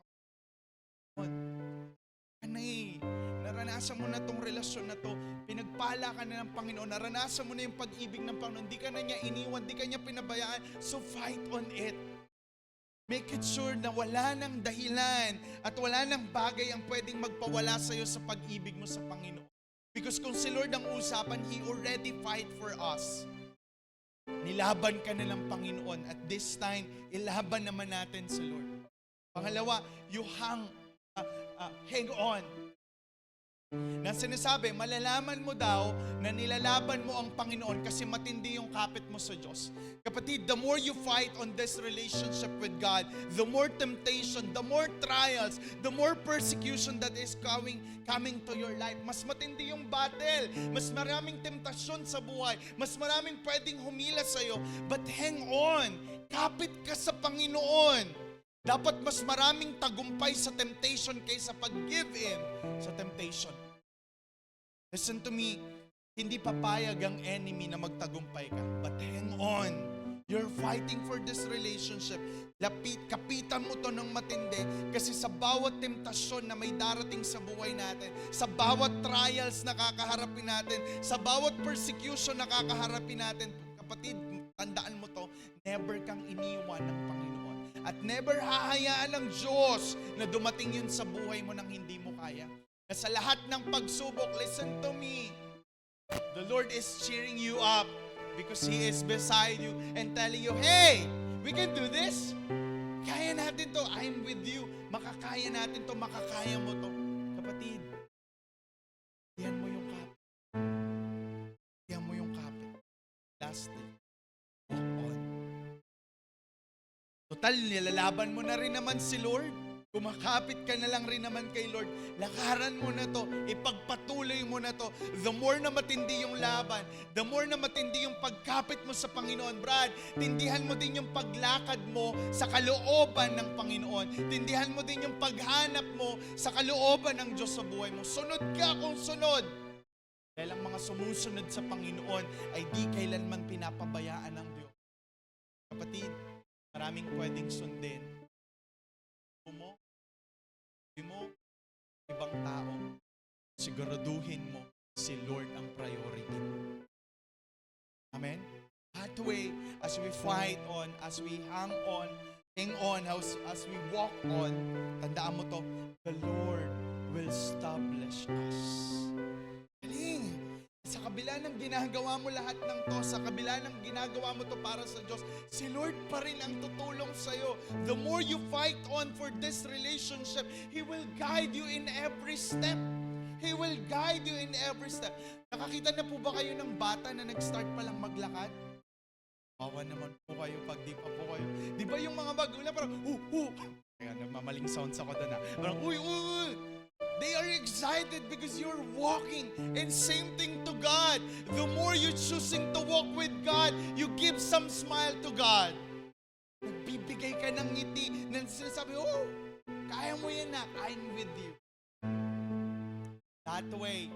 Naranasan mo na tong relasyon na to, pinagpala ka na ng Panginoon, naranasan mo na yung pag-ibig ng Panginoon, di ka na niya iniwan, di ka niya pinabayaan, so fight on it. Make it sure na wala nang dahilan at wala nang bagay ang pwedeng magpawala sa'yo sa pag-ibig mo sa Panginoon. Because kung si Lord ang usapan, He already fight for us. Nilaban ka na ng Panginoon at this time, ilaban naman natin si Lord. Pangalawa, you hang on. Na sinasabi, malalaman mo daw na nilalaban mo ang Panginoon kasi matindi yung kapit mo sa Diyos. Kapatid, the more you fight on this relationship with God, the more temptation, the more trials, the more persecution that is coming to your life. Mas matindi yung battle, mas maraming temptasyon sa buhay, mas maraming pwedeng humila sa'yo. But hang on, kapit ka sa Panginoon. Dapat mas maraming tagumpay sa temptation kaysa pag-give in sa temptation. Listen to me, hindi papayag ang enemy na magtagumpay ka. But hang on. You're fighting for this relationship. Kapitan mo to ng matindi kasi sa bawat temptasyon na may darating sa buhay natin, sa bawat trials na kakaharapin natin, sa bawat persecution na kakaharapin natin, kapatid, tandaan mo to, never kang iniwan ng Panginoon. At never hahayaan ng Diyos na dumating yun sa buhay mo nang hindi mo kaya. Na sa lahat ng pagsubok, listen to me, the Lord is cheering you up because He is beside you and telling you, hey, we can do this. Kaya natin to. I'm with you. Makakaya natin to. Makakaya mo to. Kapatid, yan mo yung kapit. Yan mo yung kapit. Lastly, walk on. Total, nilalaban mo na rin naman si Lord. Kumakapit ka na lang rin naman kay Lord. Lakaran mo na to. Ipagpatuloy mo na to. The more na matindi yung laban, the more na matindi yung pagkapit mo sa Panginoon. Brad, tindihan mo din yung paglakad mo sa kalooban ng Panginoon. Tindihan mo din yung paghanap mo sa kalooban ng Diyos sa buhay mo. Sunod ka kung sunod. Dahil ang mga sumusunod sa Panginoon ay di kailanman pinapabayaan ng Diyos. Kapatid, maraming pwedeng sundin. Ibang tao, siguraduhin mo si Lord ang priority. Amen? That way, as we fight on, as we hang on, as we walk on, tandaan mo to, the Lord will establish us. Galing! Sa kabila ng ginagawa mo lahat ng to, sa kabila ng ginagawa mo to para sa Diyos, si Lord pa rin ang tutulong sa'yo. The more you fight on for this relationship, He will guide you in every step. He will guide you in every step. Nakakita na po ba kayo ng bata na nag-start pa lang maglakad? Bawa naman po kayo pag di pa po kayo. Di ba yung mga magulang parang, kaya mamaling sounds ako doon parang, They are excited because you're walking. And same thing to God. The more you're choosing to walk with God, you give some smile to God. Nagbibigay ka ng ngiti na sinasabi, kaya mo yan na, I'm with you. That way,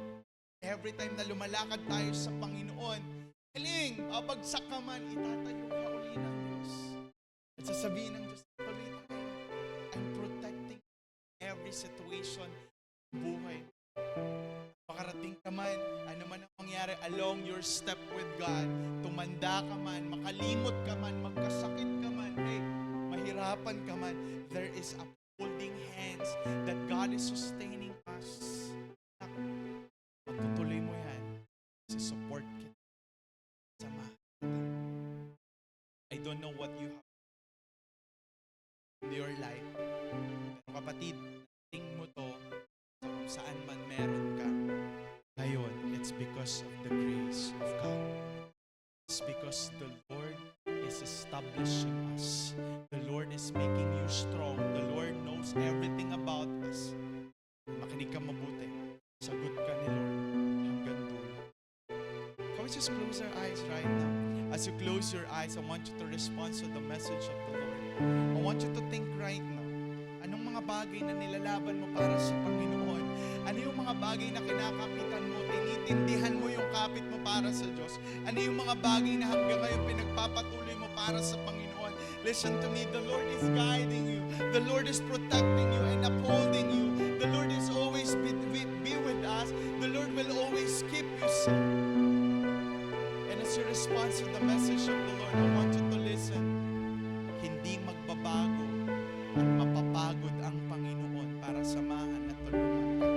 every time na lumalakad tayo sa Panginoon, galing, babagsak ka man, itatayo ka uli ng Diyos. At sasabihin ng Diyos, tuloy tayo. I'm protecting every situation buhay. Makarating ka man, ano man ang mangyari mangyari along your step with God, tumanda ka man, makalimot ka man, magkasakit ka man, hey, mahirapan ka man, there is a holding hands that God is sustaining us. Pagtutuloy mo yan, support kita. Sama. I don't know what you have in your life. Pero kapatid, tingin mo to sa kung saan man meron ka. Ngayon, it's because of the grace of God. It's because the Lord is establishing us. The Lord is making you strong. The Lord knows everything about us. Makinig ka mabuti. Sagot ka ni Lord hanggang dulo. Can we just close our eyes right now? As you close your eyes, I want you to respond to the message of the Lord. I want you to think right now. Anong mga bagay na nilalaban mo para sa Panginoon? Ano yung mga bagay na kinakapitan mo, tinitindihan mo yung kapit mo para sa Diyos? Ano yung mga bagay na hanggang ngayon pinagpapatuloy mo para sa Panginoon? Listen to me, the Lord is guiding you. The Lord is protecting you and upholding you. The Lord is always be with us. The Lord will always keep you safe. And as you respond to the message of the Lord, I want you to listen. Hindi magbabago at mapapagod ang Panginoon para samahan at tulungan ka.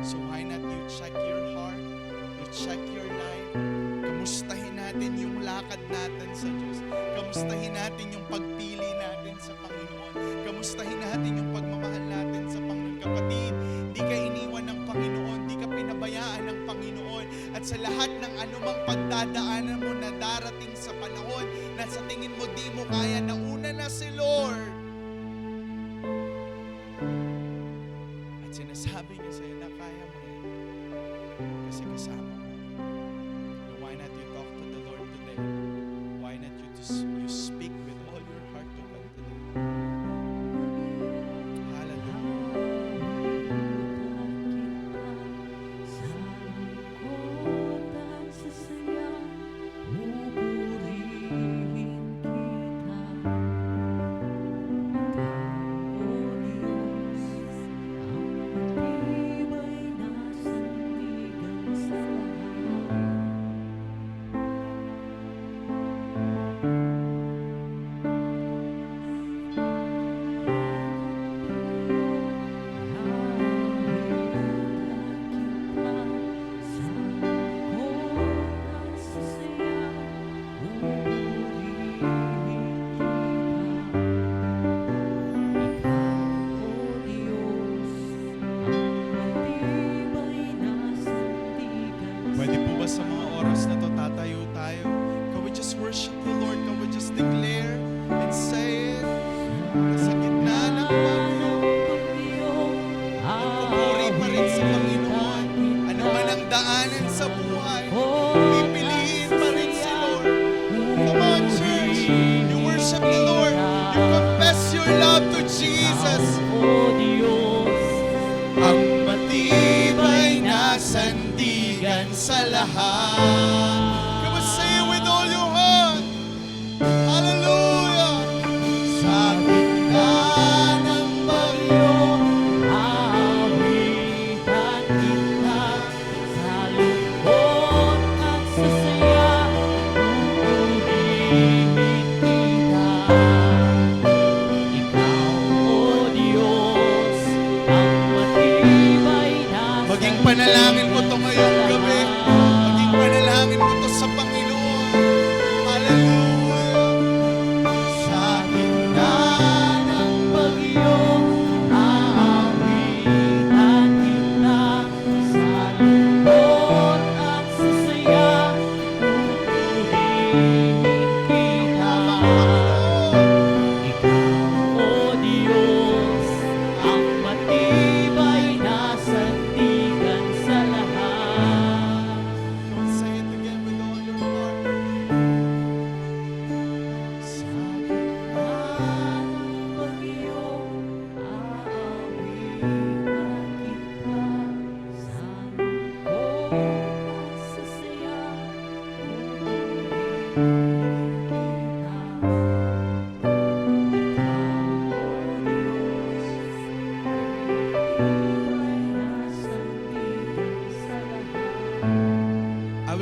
So why not you check your heart, you check your life, kamustahin natin yung lakad natin sa Diyos, kamustahin natin yung pagpili natin sa Panginoon, kamustahin natin yung pagmamahal natin sa Panginoon. Kapatid, di ka iniwan ng Panginoon, di ka pinabayaan ng Panginoon, at sa lahat ng anumang pagdadaanan mo na darating sa panahon na sa tingin mo di mo kaya, nauna na si Lord. At sinasabi niya sa'yo na kaya mo yan kasi kasama mo. Why not you talk to the Lord today? Why not you speak with all your heart to God today? Hallelujah. Pwede po ba sa mga oras na to tatayo tayo? Can we just worship the Lord? Can we just declare and say it? Sa gitna ng bagyo, magpupuri pa rin sa Panginoon. Ano man ang daanan sa buhay, pipiliin pa rin si Lord. Come on, church. You worship the Lord. You confess your love to Jesus. Ang matibay na sandigan sa lahat. Come on, say it with all your heart. Hallelujah. Sa gitna ng bagyo, aawitan kita. Sa lungkot at sa saya, pupurihin kita. Ikaw, O Diyos, ang matibay na maging panalangin mo to ngayong gabi. Maging panalangin mo to sa Panginoon. Hallelujah. Sa gitna ng bagyo, aawitan kita. Sa lungkot at sa saya, pupurihin kita. Ikaw, O Diyos, ang matibay na sandigan sa lahat. say it again with all your heart. Sa gitna ng bagyo, aawitan kita. Sa lungkot at sa saya, pupurihin kita. Ikaw, O Diyos, ang matibay na sandigan sa lahat. I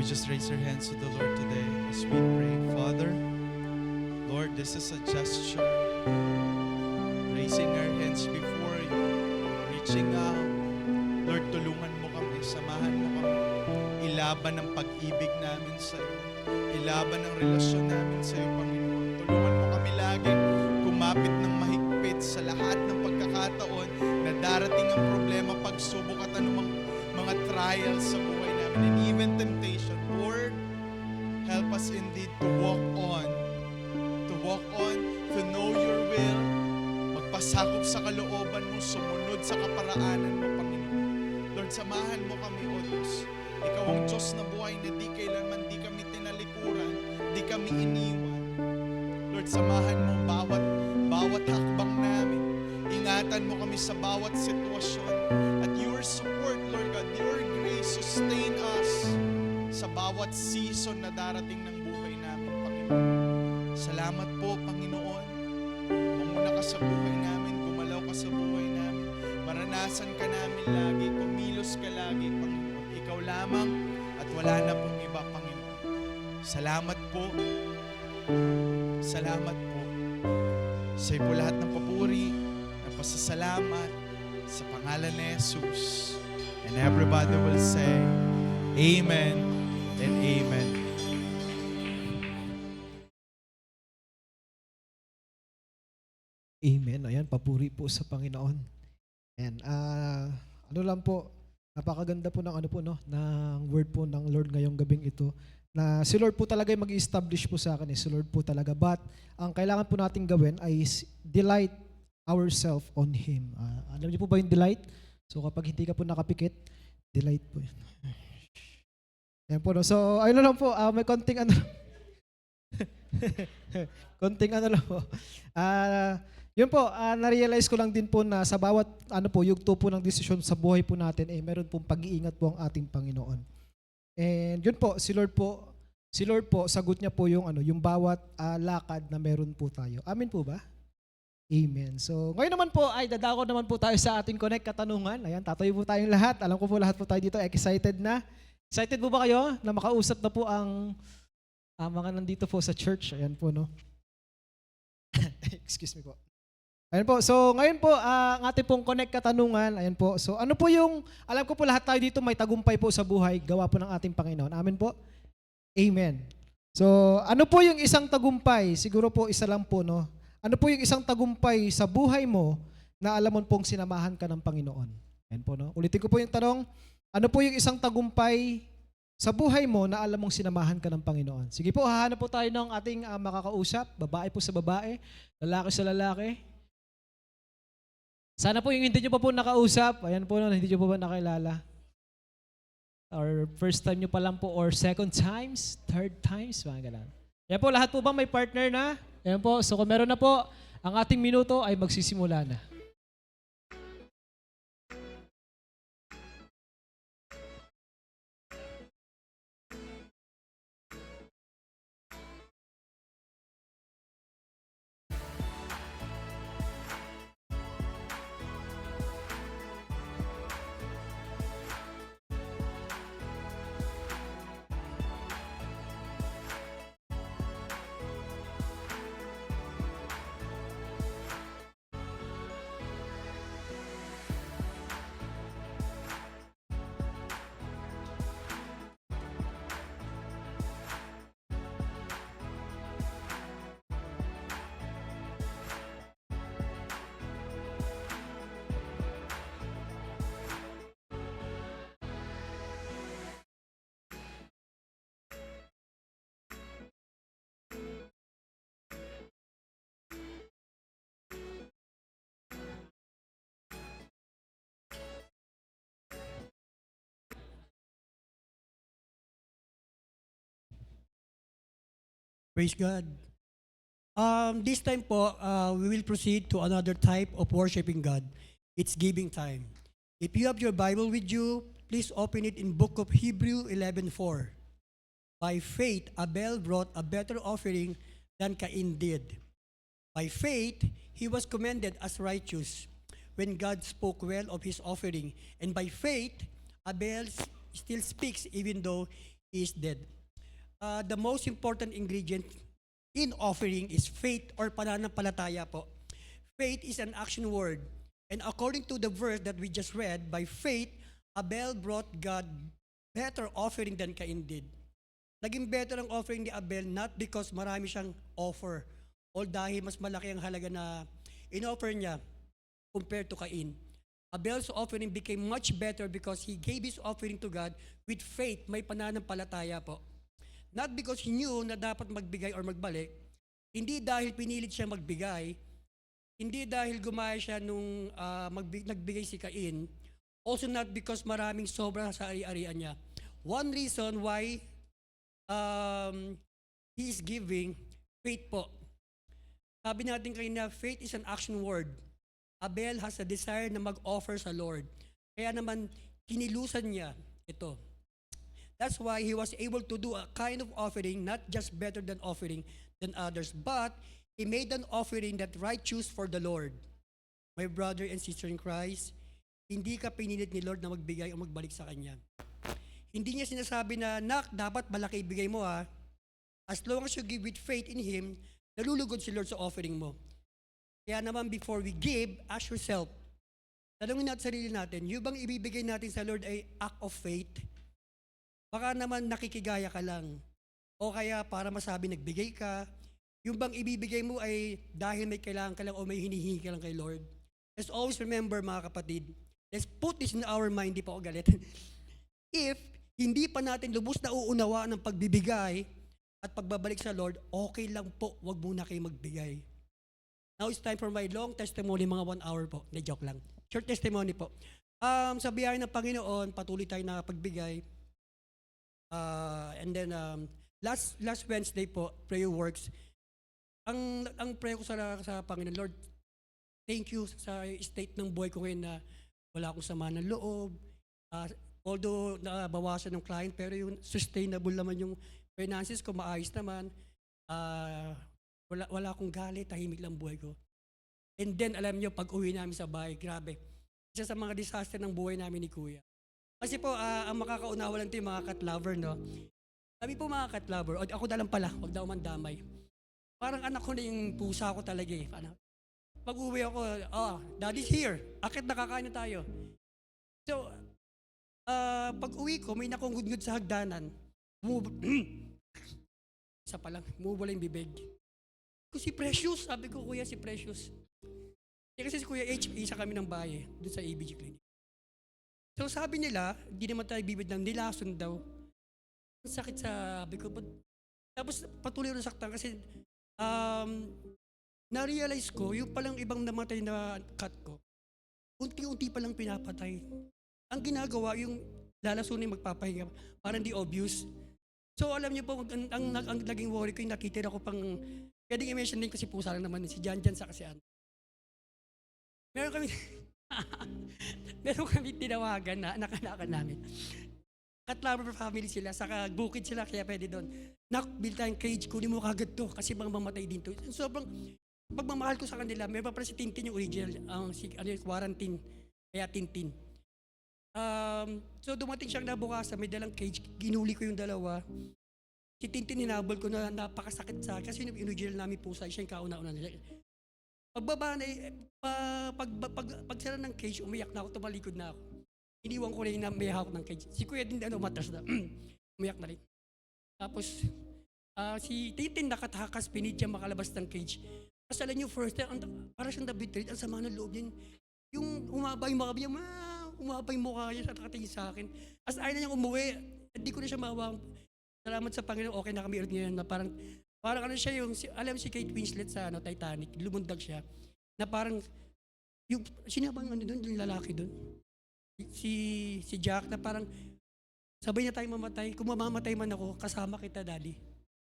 we just raise our hands to the Lord today as we pray? Father, Lord, this is a gesture. Raising our hands before you, reaching out. Lord, tulungan mo kami, samahan mo kami. Ilaban ang pag-ibig namin sa iyo. Ilaban ang relasyon namin sa iyo, Panginoon. Tulungan mo kami lagi kumapit ng mahigpit sa lahat ng pagkakataon na darating ang problema, pagsubok at anumang mga trials sa buhay namin and even temptation. Lord, help us indeed to walk on, to know your will, magpasakop sa kalooban mo, sumunod sa kaparaanan mo, Panginoon. Lord, samahan mo kami, O Diyos. Ikaw ang Diyos na buhay na di kailanman, di kami tinalikuran, di kami iniwan. Lord, samahan mo bawat hakbang namin. Ingatan mo kami sa bawat sitwasyon. At your support, Lord God, your grace, sustain us sa bawat season na darating ng buhay namin, Panginoon. Salamat po, Panginoon. Manguna ka sa buhay namin, gumalaw ka sa buhay namin. Maranasan ka namin lagi, kumilos ka lagi, Panginoon. Ikaw lamang at wala na pong iba, Panginoon. Salamat po. Salamat po. Sa iyo po lahat ng papuri, ng pasasalamat sa pangalan ni Jesus. And everybody will say, Amen and Amen. Amen. Ayan, papuri po sa Panginoon. And ano lang po, napakaganda po ng ng word po ng Lord ngayong gabing ito. Na si Lord po talaga yung mag-i-establish po sa akin. Si Lord po talaga. But ang kailangan po nating gawin ay delight ourselves on Him. Alam niyo po ba yung delight? So kapag hindi ka po nakapikit, delight po yun. Ayan po. No? So ayun lang po, may konting konting lang po. Yun po, na-realize ko lang din po na sa bawat yugto po ng desisyon sa buhay po natin, meron pong pag-iingat po ang ating Panginoon. And yun po, si Lord po, sagot niya po yung bawat lakad na meron po tayo. Amen po ba? Amen. So, ngayon naman po ay dadako naman po tayo sa ating Connect Katanungan. Ayan, tatayo po tayong lahat. Alam ko po lahat po tayo dito excited na. Excited po ba kayo na makausap na po ang mga nandito po sa church? Ayan po, no? Excuse me po. Ayan po. So, ngayon po, ang ating pong Connect Katanungan, ayan po. So, ano po alam ko po lahat tayo dito may tagumpay po sa buhay, gawa po ng ating Panginoon. Amen po? Amen. So, ano po yung isang tagumpay? Siguro po isa lang po, no? Ano po yung isang tagumpay sa buhay mo na alam mo pong sinamahan ka ng Panginoon? Ayan po, no? Ulitin ko po yung tanong. Ano po yung isang tagumpay sa buhay mo na alam mong sinamahan ka ng Panginoon? Sige po, hahanap po tayo ng ating makakausap. Babae po sa babae, lalaki sa lalaki. Sana po yung hindi nyo pa po nakausap, ayan po, hindi nyo pa ba nakilala? Or first time nyo pa lang po, or second times, third times, mga ganun. Ayan po, lahat po ba may partner na? Ayan po, so kung meron na po, ang ating minuto ay magsisimula na. Praise God. This time po, we will proceed to another type of worshiping God. It's giving time. If you have your Bible with you, please open it in book of Hebrew 11:4. By faith, Abel brought a better offering than Cain did. By faith, he was commended as righteous when God spoke well of his offering. And by faith, Abel still speaks even though he is dead. The most important ingredient in offering is faith or pananampalataya po. Faith is an action word. And according to the verse that we just read, by faith, Abel brought God better offering than Cain did. Naging better ang offering ni Abel not because marami siyang offer o dahil mas malaki ang halaga na in-offer niya compared to Cain. Abel's offering became much better because he gave his offering to God with faith, may pananampalataya po. Not because he knew na dapat magbigay or magbalik, hindi dahil pinilit siya magbigay, hindi dahil gumaya siya nung nagbigay si Cain, also not because maraming sobra sa ari-arian niya. One reason why he is giving, faith po. Sabi natin kanina, faith is an action word. Abel has a desire na mag-offer sa Lord. Kaya naman, kinilusan niya ito. That's why he was able to do a kind of offering, not just better than offering than others, but he made an offering that righteous for the Lord. My brother and sister in Christ, hindi ka pinilit ni Lord na magbigay o magbalik sa Kanya. Hindi niya sinasabi na, nak, dapat malaki ibigay mo ha. As long as you give with faith in Him, nalulugod si Lord sa offering mo. Kaya naman before we give, ask yourself, tanungin natin sarili natin, yung bang ibibigay natin sa Lord ay act of faith? Baka naman nakikigaya ka lang. O kaya para masabi nagbigay ka, yung bang ibibigay mo ay dahil may kailangan ka lang o may hinihingi ka lang kay Lord. Let's always remember mga kapatid, let's put this in our mind, di pa ako galit. If hindi pa natin lubos na uunawa ng pagbibigay at pagbabalik sa Lord, okay lang po, wag muna kayo magbigay. Now it's time for my long testimony, mga 1 hour po. Na joke lang. Short testimony po. Sa biyaya ng Panginoon, patuloy tayo na pagbigay. And then last Wednesday po, prayer works. Ang prayer ko sa Panginoon, Lord, thank you sa state ng buhay ko ngayon na wala akong sama ng loob. Although nabawasan ng client, pero yung sustainable naman yung finances ko, maayos naman. Wala akong galit, tahimik lang buhay ko. And then, alam niyo, pag uwi namin sa bahay, grabe. Isa sa mga disaster ng buhay namin ni Kuya. Kasi po, ang makakaunawa lang ito yung mga cat lover, no? Sabi po mga cat lover, ako na lang pala, wag daw man damay. Parang anak ko na yung pusa ko talaga eh. Pag uwi ako, daddy's here. Akit nakakain na tayo. So, pag uwi ko, may nakungudngud sa hagdanan. Isa pa lang, mubula yung bibig. Si Precious, sabi ko, Kuya, si Precious. Kasi si Kuya H, isa kami ng bahay, doon sa ABG Clinic. So sabi nila, hindi naman tayo bibid ng nilason daw. Ang sakit sabi ko. Tapos patuloy na saktan kasi na-realize ko, yung palang ibang namatay na cat ko, unti-unti palang pinapatay. Ang ginagawa, yung lalasunin magpapahinga, parang di obvious. So alam niyo po, ang naging worry ko, yung nakitira ko pang, pwedeng i-mention din kasi pusa lang naman, si Jan sa kasian. Meron kami tinawagan na anak-anakan namin. Cat lover family sila, saka bukid sila, kaya pwede doon. Build tayong cage, kunin mo kagad to, kasi bang mamatay din to. Sobrang pagmamahal ko sa kanila, may pa pala si Tintin yung original, quarantine, kaya Tintin. So dumating siyang nabukasan, may dalang cage, ginuli ko yung dalawa. Si Tintin hinabol ko na napakasakit sa akin, kasi yung original namin pusa, siya yung kauna-una nila. Pagbaba na, pagsara ng cage, umiyak na ako, tumalikod na ako. Iniwan ko rin na may hawak ng cage. Si Kuya din umatras na, umiyak na rin. Tapos, si Tintin nakatakas, pinidya makalabas ng cage. Kasi alam niyo, first time, para siyang nabitreat, ang sama ng loob niya. Yung umaba yung mukha niya, umaba yung mukha niya, nakatingin sa akin. As ayaw na niyang umuwi, hindi ko na siya mawang. Salamat sa Panginoon, okay na kami ulit ngayon na parang ano siya yung, alam si Kate Winslet sa Titanic, lumundag siya, na parang, yung, sino bang doon, yung lalaki doon? Si Jack na parang, sabay na tayong mamatay, kung mamamatay man ako, kasama kita, Daddy.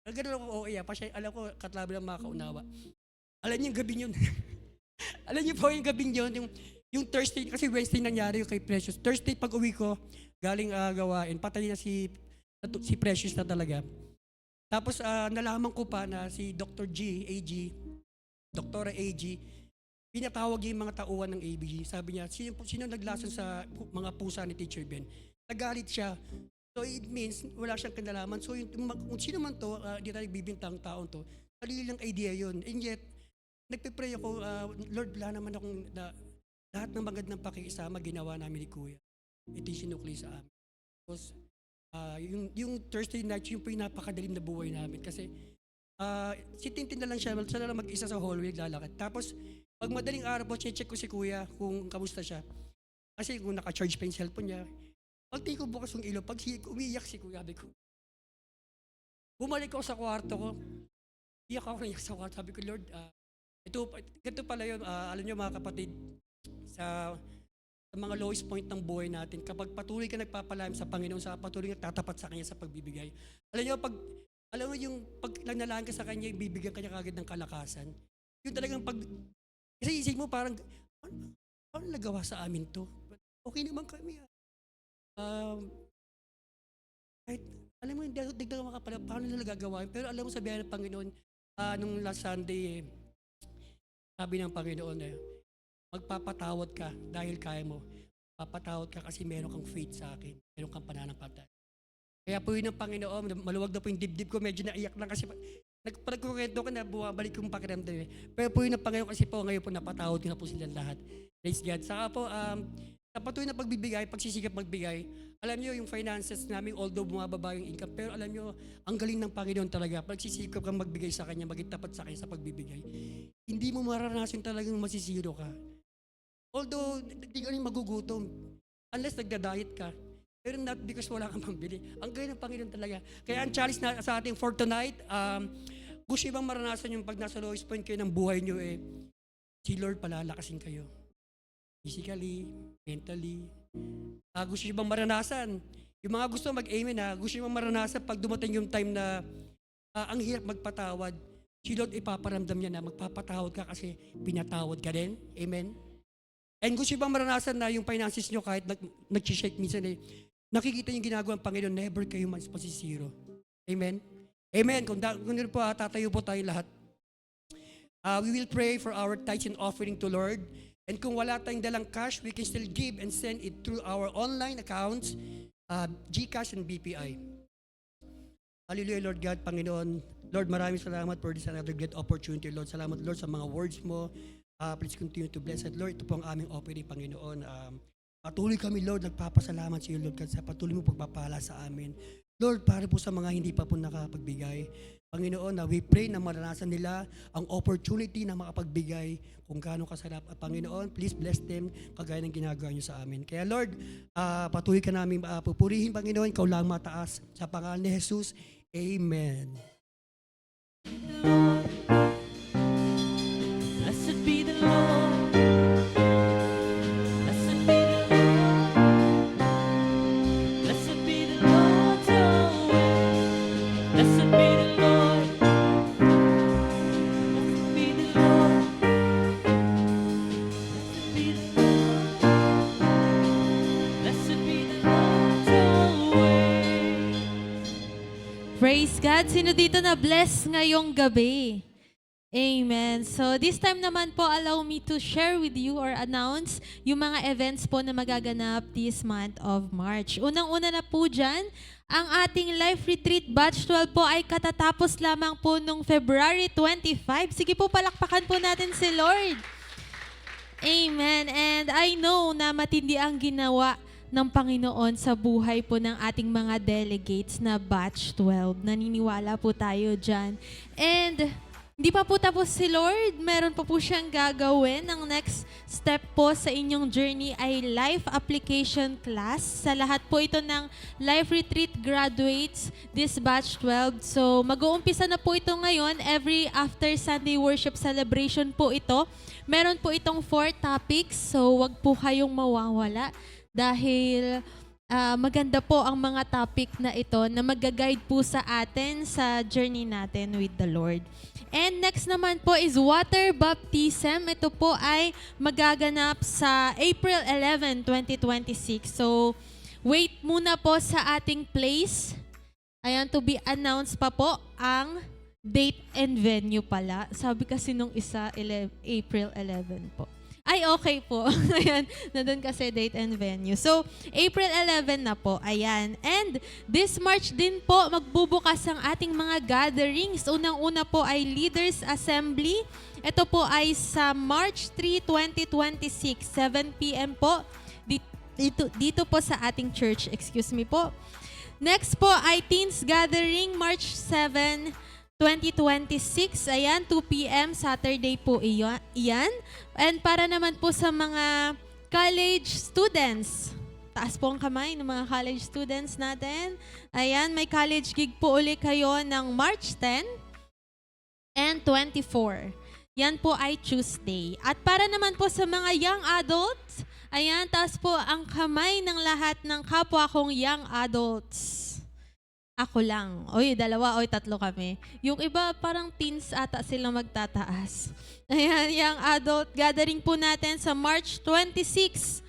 Gano'n ako, alam ko, katlabi lang makaunawa. Alam niyo yung gabi yun. Alam niyo po yung gabi yun, yung Thursday, kasi Wednesday nangyari yung kay Precious. Thursday pag uwi ko, galing gawain, patay na si Precious na talaga. Tapos nalaman ko pa na si Dr. Doktora AG, pinatawag yung mga tauhan ng ABG. Sabi niya, sino naglason sa mga pusa ni Teacher Ben? Nagalit siya. So it means wala siyang kinalaman. So kung sino man to, di tayo nagbibintang taon to, sarili lang idea yun. And yet, nagpe-pray ako, Lord, wala naman akong, lahat ng magandang pakiisama ginawa namin ni Kuya. Ito yung sinukli sa amin. Tapos, yung Thursday night, yun po yung napakadalim na buhay namin. Kasi, si Tintin na lang siya lang mag-isa sa hallway, lalakad. Tapos, pag madaling araw po, check ko si Kuya kung kamusta siya. Kasi kung naka-charge pa yung cellphone niya, pagtingin ko bukas yung ilaw, pag umiiyak si Kuya, sabi ko, bumalik ako sa kwarto ko, iyak sa kwarto, sabi ko, Lord, ito pala yun, alam niyo mga kapatid, sa mga lowest point ng buhay natin, kapag patuloy ka nagpapalayam sa Panginoon, patuloy ka tatapat sa Kanya sa pagbibigay. Alam mo yung pag nagnalaan ka sa Kanya, bibigyan Kanya kagad ng kalakasan. Yung talagang kasi isip mo parang, paano nagawa sa amin to? Okay naman kami. Kahit, alam mo, digdagan ka pala, paano nila gagawin? Pero alam mo, sabihan ng Panginoon, nung last Sunday, sabi ng Panginoon, magpapatawad ka dahil kaya mo. Papatawad ka kasi meron kang faith sa akin. Meron kang pananampalataya. Kaya po yun ng Panginoon, maluwag na po yung dibdib ko, medyo naiyak lang kasi pagkukwento ko na, bumabalik yung pakiramdam. Pero po yun ng Panginoon kasi po, ngayon po napatawad ko na po silang lahat. Praise God. Saka po, sa patuloy na pagbibigay, pagsisikap magbigay, alam niyo yung finances namin, although bumababa yung income, pero alam niyo, ang galing ng Panginoon talaga, pagsisikap kang magbigay sa Kanya, maging tapat sa Kanya sa pagbibigay. Hindi mo maranasan talagang masisiro ka. Although, hindi ka rin magugutom. Unless nagda-diet ka. Pero not because wala kang pambili. Ang galing ng Panginoon talaga. Kaya ang challenge na sa ating for tonight, gusto bang maranasan yung pag nasa lowest point kayo ng buhay nyo, si Lord palalakasin kayo. Physically, mentally. Gusto nyo bang maranasan? Yung mga gusto mag-amen gusto nyo bang maranasan pag dumating yung time na ang hirap magpatawad, si Lord ipaparamdam niya na magpapatawad ka kasi pinatawad ka din. Amen? And gusto bang maranasan na yung finances nyo kahit nag-shake minsan nakikita yung ginagawa ng Panginoon, never kayo masisiro. Amen? Amen. Kung po tatayo po tayo lahat, we will pray for our tithes and offering to Lord. And kung wala tayong dalang cash, we can still give and send it through our online accounts, GCash and BPI. Hallelujah, Lord God, Panginoon. Lord, maraming salamat for this another great opportunity, Lord. Salamat, Lord, sa mga words mo. Please continue to bless it. Lord, ito po ang aming offering, Panginoon. Patuloy kami, Lord, nagpapasalamat sa iyo, Lord, sa patuloy mo pagpapala sa amin. Lord, para po sa mga hindi pa po nakapagbigay, Panginoon, we pray na maranasan nila ang opportunity na makapagbigay kung gaano kasarap. At Panginoon, please bless them kagaya ng ginagawa niyo sa amin. Kaya Lord, patuloy ka namin pupurihin, Panginoon, ikaw lang mataas. Sa pangalan ni Jesus, Amen. Blessed be the Lord. Blessed be the Lord. Blessed be the Lord. Blessed be the Lord. Blessed be the Lord. Blessed be the Lord. Blessed be the Lord always. Praise God. Sino dito na bless ngayong gabi? Amen. So this time naman po, allow me to share with you or announce yung mga events po na magaganap this month of March. Unang-una na po dyan, ang ating Life Retreat Batch 12 po ay katatapos lamang po nung February 25. Sige po, palakpakan po natin si Lord. Amen. And I know na matindi ang ginawa ng Panginoon sa buhay po ng ating mga delegates na Batch 12. Naniniwala po tayo dyan. And hindi pa po tapos si Lord. Meron pa po siyang gagawin. Ang next step po sa inyong journey ay life application class. Sa lahat po ito ng Life Retreat graduates this batch 12. So mag-uumpisa na po ito ngayon. Every after Sunday worship celebration po ito. Meron po itong 4 topics. So wag po kayong mawawala dahil maganda po ang mga topic na ito na mag-guide po sa atin sa journey natin with the Lord. And next naman po is water baptism. Ito po ay magaganap sa April 11, 2026. So, wait muna po sa ating place. Ayan, to be announced pa po ang date and venue pala. Sabi kasi nung isa, April 11 po. Ay, okay po. Ayan, nandun kasi date and venue. So, April 11 na po. Ayan. And this March din po, magbubukas ang ating mga gatherings. Unang-una po ay Leaders Assembly. Ito po ay sa March 3, 2026, 7 p.m. po. Dito po sa ating church. Excuse me po. Next po ay Teens Gathering, March 7, 2026. Ayan, 2 p.m. Saturday po iyan. And para naman po sa mga college students, taas po ang kamay ng mga college students natin. Ayan, may college gig po uli kayo ng March 10 and 24. Yan po ay Tuesday. At para naman po sa mga young adults, ayan, taas po ang kamay ng lahat ng kapwa kong young adults. Ako lang. Oy, dalawa, oy, tatlo kami. Yung iba, parang teens ata sila magtataas. Ayan, young adult gathering po natin sa March 26,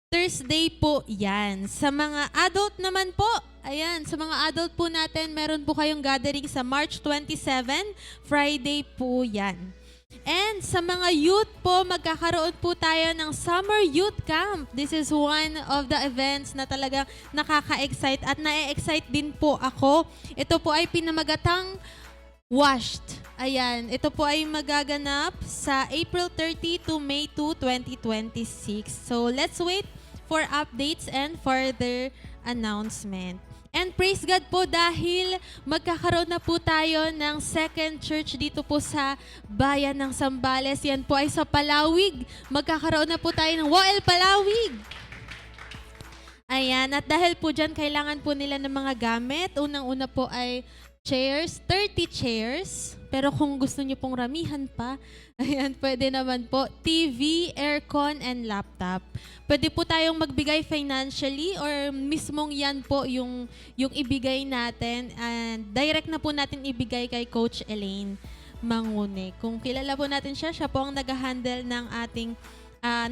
Thursday po yan. Sa mga adult naman po, ayan, sa mga adult po natin, meron po kayong gathering sa March 27, Friday po yan. And sa mga youth po, magkakaroon po tayo ng Summer Youth Camp. This is one of the events na talaga nakaka-excite at na-excite din po ako. Ito po ay pinamagatang Washed. Ayan, ito po ay magaganap sa April 30 to May 2, 2026. So let's wait for updates and further announcement. And praise God po dahil magkakaroon na po tayo ng second church dito po sa bayan ng Zambales. Yan po ay sa Palawig. Magkakaroon na po tayo ng WOEL Palawig. Ayan, at dahil po dyan, kailangan po nila ng mga gamit. Unang-una po ay chairs, 30 chairs. Pero kung gusto nyo pong ramihan pa, ayan, pwede naman po. TV, aircon, and laptop. Pwede po tayong magbigay financially or mismong yan po yung ibigay natin. And direct na po natin ibigay kay Coach Elaine Mangune. Kung kilala po natin siya, siya po ang nag-handle ng ating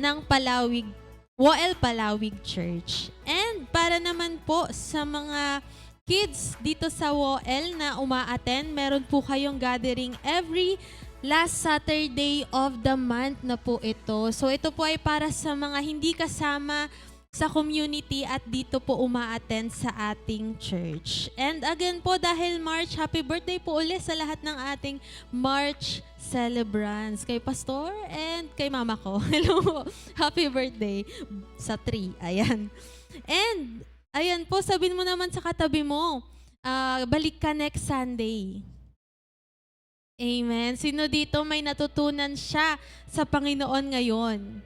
ng Palawig, WOEL Palawig Church. And para naman po sa mga kids dito sa WOEL na uma-attend, meron po kayong gathering every last Saturday of the month na po ito. So ito po ay para sa mga hindi kasama sa community at dito po uma-attend sa ating church. And again po, dahil March, happy birthday po ulit sa lahat ng ating March celebrants. Kay Pastor and kay mama ko. Hello, happy birthday sa 3. Ayan. And ayan po, sabihin mo naman sa katabi mo, balik ka next Sunday. Amen. Sino dito may natutunan siya sa Panginoon ngayon?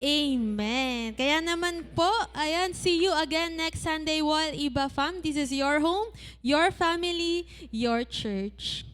Amen. Kaya naman po, ayan, see you again next Sunday, WOEL Iba Fam. This is your home, your family, your church.